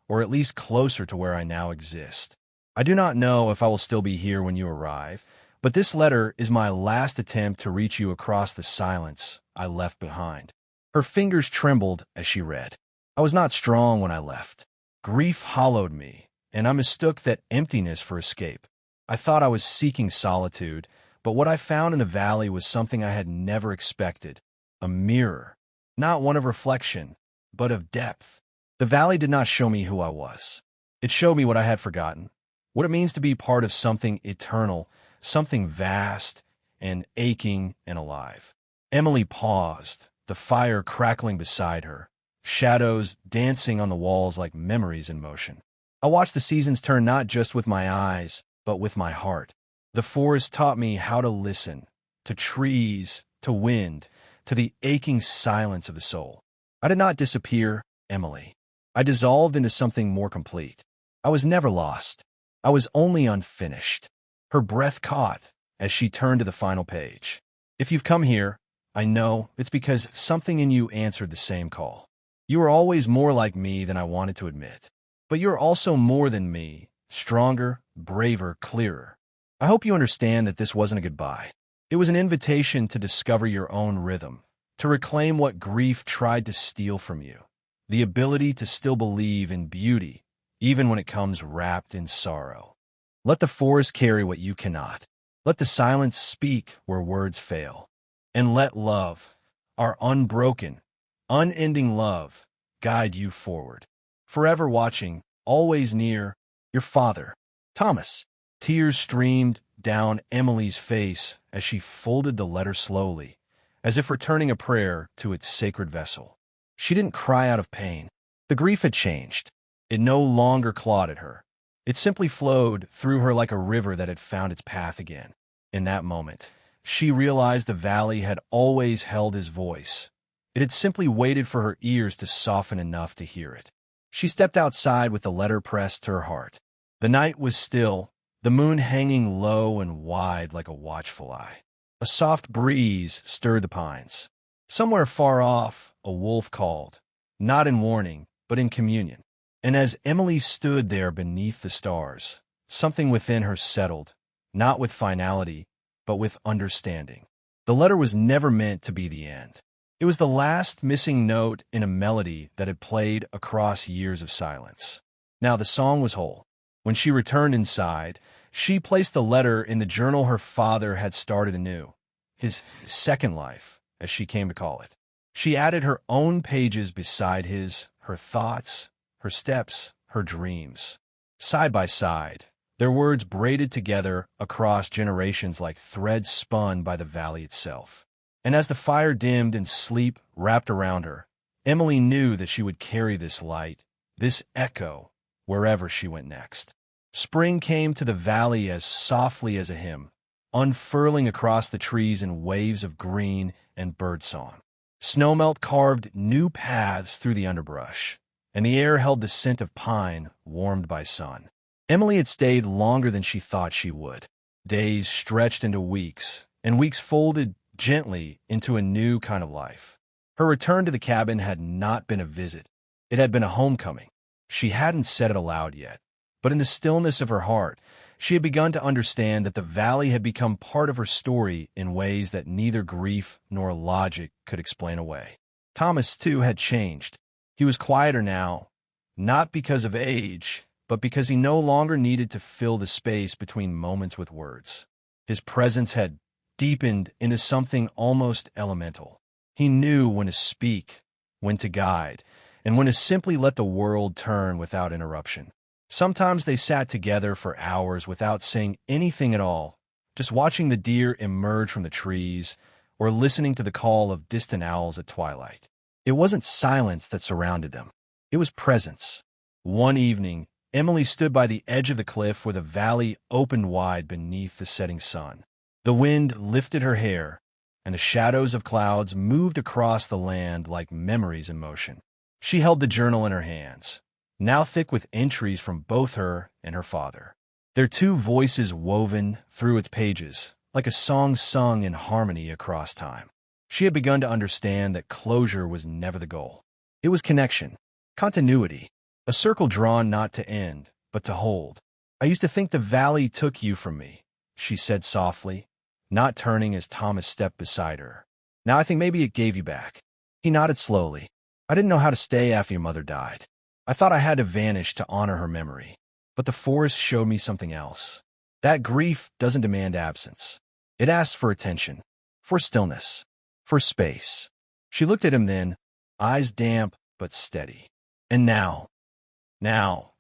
Speaker 1: or at least closer to where I now exist. I do not know if I will still be here when you arrive, but this letter is my last attempt to reach you across the silence I left behind." Her fingers trembled as she read. "I was not strong when I left. Grief hollowed me, and I mistook that emptiness for escape. I thought I was seeking solitude, but what I found in the valley was something I had never expected, a mirror, not one of reflection, but of depth. The valley did not show me who I was. It showed me what I had forgotten, what it means to be part of something eternal, something vast and aching and alive." Emily paused, the fire crackling beside her, shadows dancing on the walls like memories in motion. "I watched the seasons turn not just with my eyes, but with my heart. The forest taught me how to listen, to trees, to wind, to the aching silence of the soul. I did not disappear, Emily. I dissolved into something more complete. I was never lost. I was only unfinished." Her breath caught as she turned to the final page. "If you've come here, I know it's because something in you answered the same call. You are always more like me than I wanted to admit. But you're also more than me, stronger, braver, clearer. I hope you understand that this wasn't a goodbye. It was an invitation to discover your own rhythm, to reclaim what grief tried to steal from you, the ability to still believe in beauty, even when it comes wrapped in sorrow. Let the forest carry what you cannot. Let the silence speak where words fail. And let love, our unbroken, unending love, guide you forward. Forever watching, always near, your father, Thomas." Tears streamed down Emily's face as she folded the letter slowly, as if returning a prayer to its sacred vessel. She didn't cry out of pain. The grief had changed. It no longer clawed at her. It simply flowed through her like a river that had found its path again. In that moment, she realized the valley had always held his voice. It had simply waited for her ears to soften enough to hear it. She stepped outside with the letter pressed to her heart. The night was still, the moon hanging low and wide like a watchful eye. A soft breeze stirred the pines. Somewhere far off, a wolf called, not in warning, but in communion. And as Emily stood there beneath the stars, something within her settled, not with finality, but with understanding. The letter was never meant to be the end. It was the last missing note in a melody that had played across years of silence. Now the song was whole. When she returned inside, she placed the letter in the journal her father had started anew. his second life, as she came to call it. She added her own pages beside his, her thoughts, her steps, her dreams. Side by side, their words braided together across generations like threads spun by the valley itself. And as the fire dimmed and sleep wrapped around her, Emily knew that she would carry this light, this echo, wherever she went next. Spring came to the valley as softly as a hymn, unfurling across the trees in waves of green and birdsong. Snowmelt carved new paths through the underbrush, and the air held the scent of pine warmed by sun. Emily had stayed longer than she thought she would. Days stretched into weeks, and weeks folded gently into a new kind of life. Her return to the cabin had not been a visit. It had been a homecoming. She hadn't said it aloud yet, but in the stillness of her heart, she had begun to understand that the valley had become part of her story in ways that neither grief nor logic could explain away. Thomas, too, had changed. He was quieter now, not because of age, but because he no longer needed to fill the space between moments with words. His presence had deepened into something almost elemental. He knew when to speak, when to guide, and when to simply let the world turn without interruption. Sometimes they sat together for hours without saying anything at all, just watching the deer emerge from the trees or listening to the call of distant owls at twilight. It wasn't silence that surrounded them. It was presence. One evening, Emily stood by the edge of the cliff where the valley opened wide beneath the setting sun. The wind lifted her hair, and the shadows of clouds moved across the land like memories in motion. She held the journal in her hands, now thick with entries from both her and her father. Their two voices woven through its pages, like a song sung in harmony across time. She had begun to understand that closure was never the goal. It was connection, continuity, a circle drawn not to end, but to hold. "I used to think the valley took you from me," she said softly, not turning as Thomas stepped beside her. "Now I think maybe it gave you back." He nodded slowly. "I didn't know how to stay after your mother died. I thought I had to vanish to honor her memory. But the forest showed me something else. That grief doesn't demand absence. It asks for attention, for stillness, for space." She looked at him then, eyes damp but steady. "And now,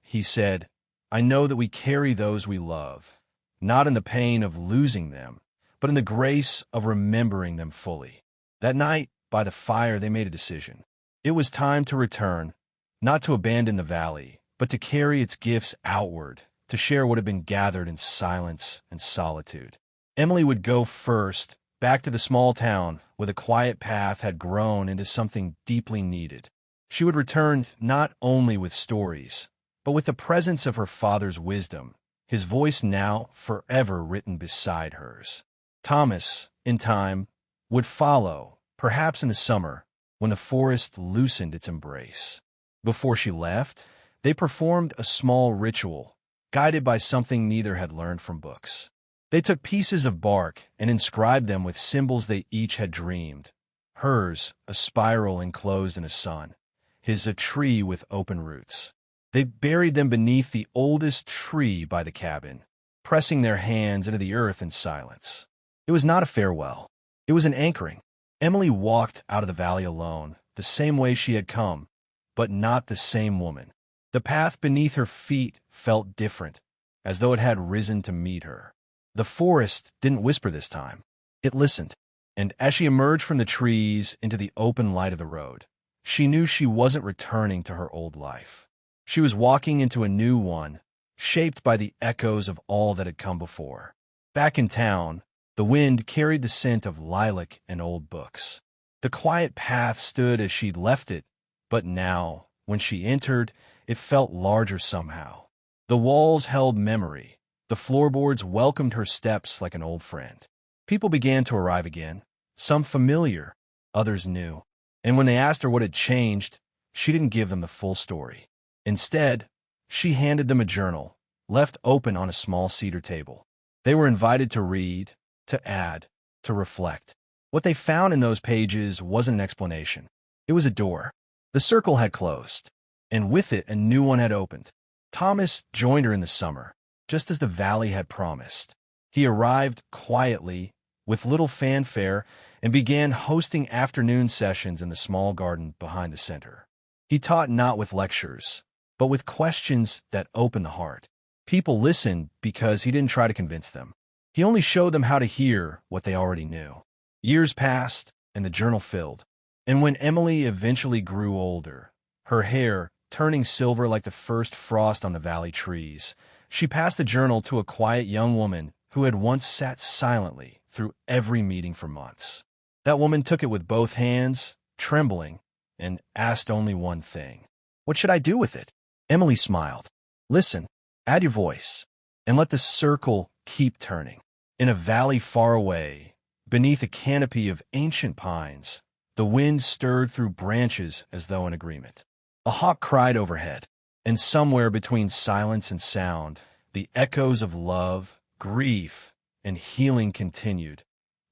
Speaker 1: he said, "I know that we carry those we love, not in the pain of losing them, but in the grace of remembering them fully." That night, by the fire, they made a decision. It was time to return, not to abandon the valley, but to carry its gifts outward, to share what had been gathered in silence and solitude. Emily would go first, back to the small town where the quiet path had grown into something deeply needed. She would return not only with stories, but with the presence of her father's wisdom, his voice now forever written beside hers. Thomas, in time, would follow, perhaps in the summer, when the forest loosened its embrace. Before she left, they performed a small ritual, guided by something neither had learned from books. They took pieces of bark and inscribed them with symbols they each had dreamed. Hers, a spiral enclosed in a sun. His, a tree with open roots. They buried them beneath the oldest tree by the cabin, pressing their hands into the earth in silence. It was not a farewell. It was an anchoring. Emily walked out of the valley alone, the same way she had come, but not the same woman. The path beneath her feet felt different, as though it had risen to meet her. The forest didn't whisper this time. It listened, and as she emerged from the trees into the open light of the road, she knew she wasn't returning to her old life. She was walking into a new one, shaped by the echoes of all that had come before. Back in town, the wind carried the scent of lilac and old books. The quiet path stood as she'd left it, but now, when she entered, it felt larger somehow. The walls held memory. The floorboards welcomed her steps like an old friend. People began to arrive again, some familiar, others new. And when they asked her what had changed, she didn't give them the full story. Instead, she handed them a journal, left open on a small cedar table. They were invited to read, to add, to reflect. What they found in those pages wasn't an explanation. It was a door. The circle had closed, and with it a new one had opened. Thomas joined her in the summer, just as the valley had promised. He arrived quietly, with little fanfare and began hosting afternoon sessions in the small garden behind the center. He taught not with lectures, but with questions that opened the heart. People listened because he didn't try to convince them. He only showed them how to hear what they already knew. Years passed, and the journal filled. And when Emily eventually grew older, her hair turning silver like the first frost on the valley trees, she passed the journal to a quiet young woman who had once sat silently through every meeting for months. That woman took it with both hands, trembling, and asked only one thing. "What should I do with it?" Emily smiled. "Listen, add your voice, and let the circle keep turning." In a valley far away, beneath a canopy of ancient pines, the wind stirred through branches as though in agreement. A hawk cried overhead, and somewhere between silence and sound, the echoes of love, grief, and healing continued,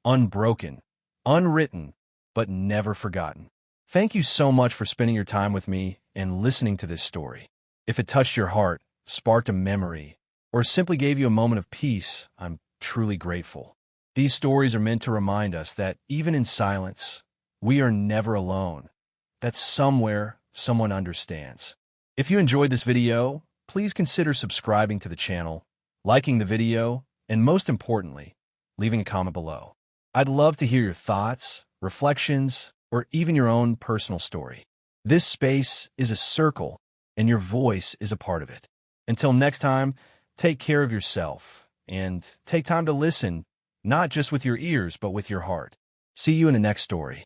Speaker 1: unbroken, unwritten, but never forgotten. Thank you so much for spending your time with me and listening to this story. If it touched your heart, sparked a memory, or simply gave you a moment of peace, I'm truly grateful. These stories are meant to remind us that even in silence, we are never alone, that somewhere someone understands. If you enjoyed this video, please consider subscribing to the channel, liking the video, and most importantly, leaving a comment below. I'd love to hear your thoughts, reflections, or even your own personal story. This space is a circle, and your voice is a part of it. Until next time, take care of yourself, and take time to listen, not just with your ears, but with your heart. See you in the next story.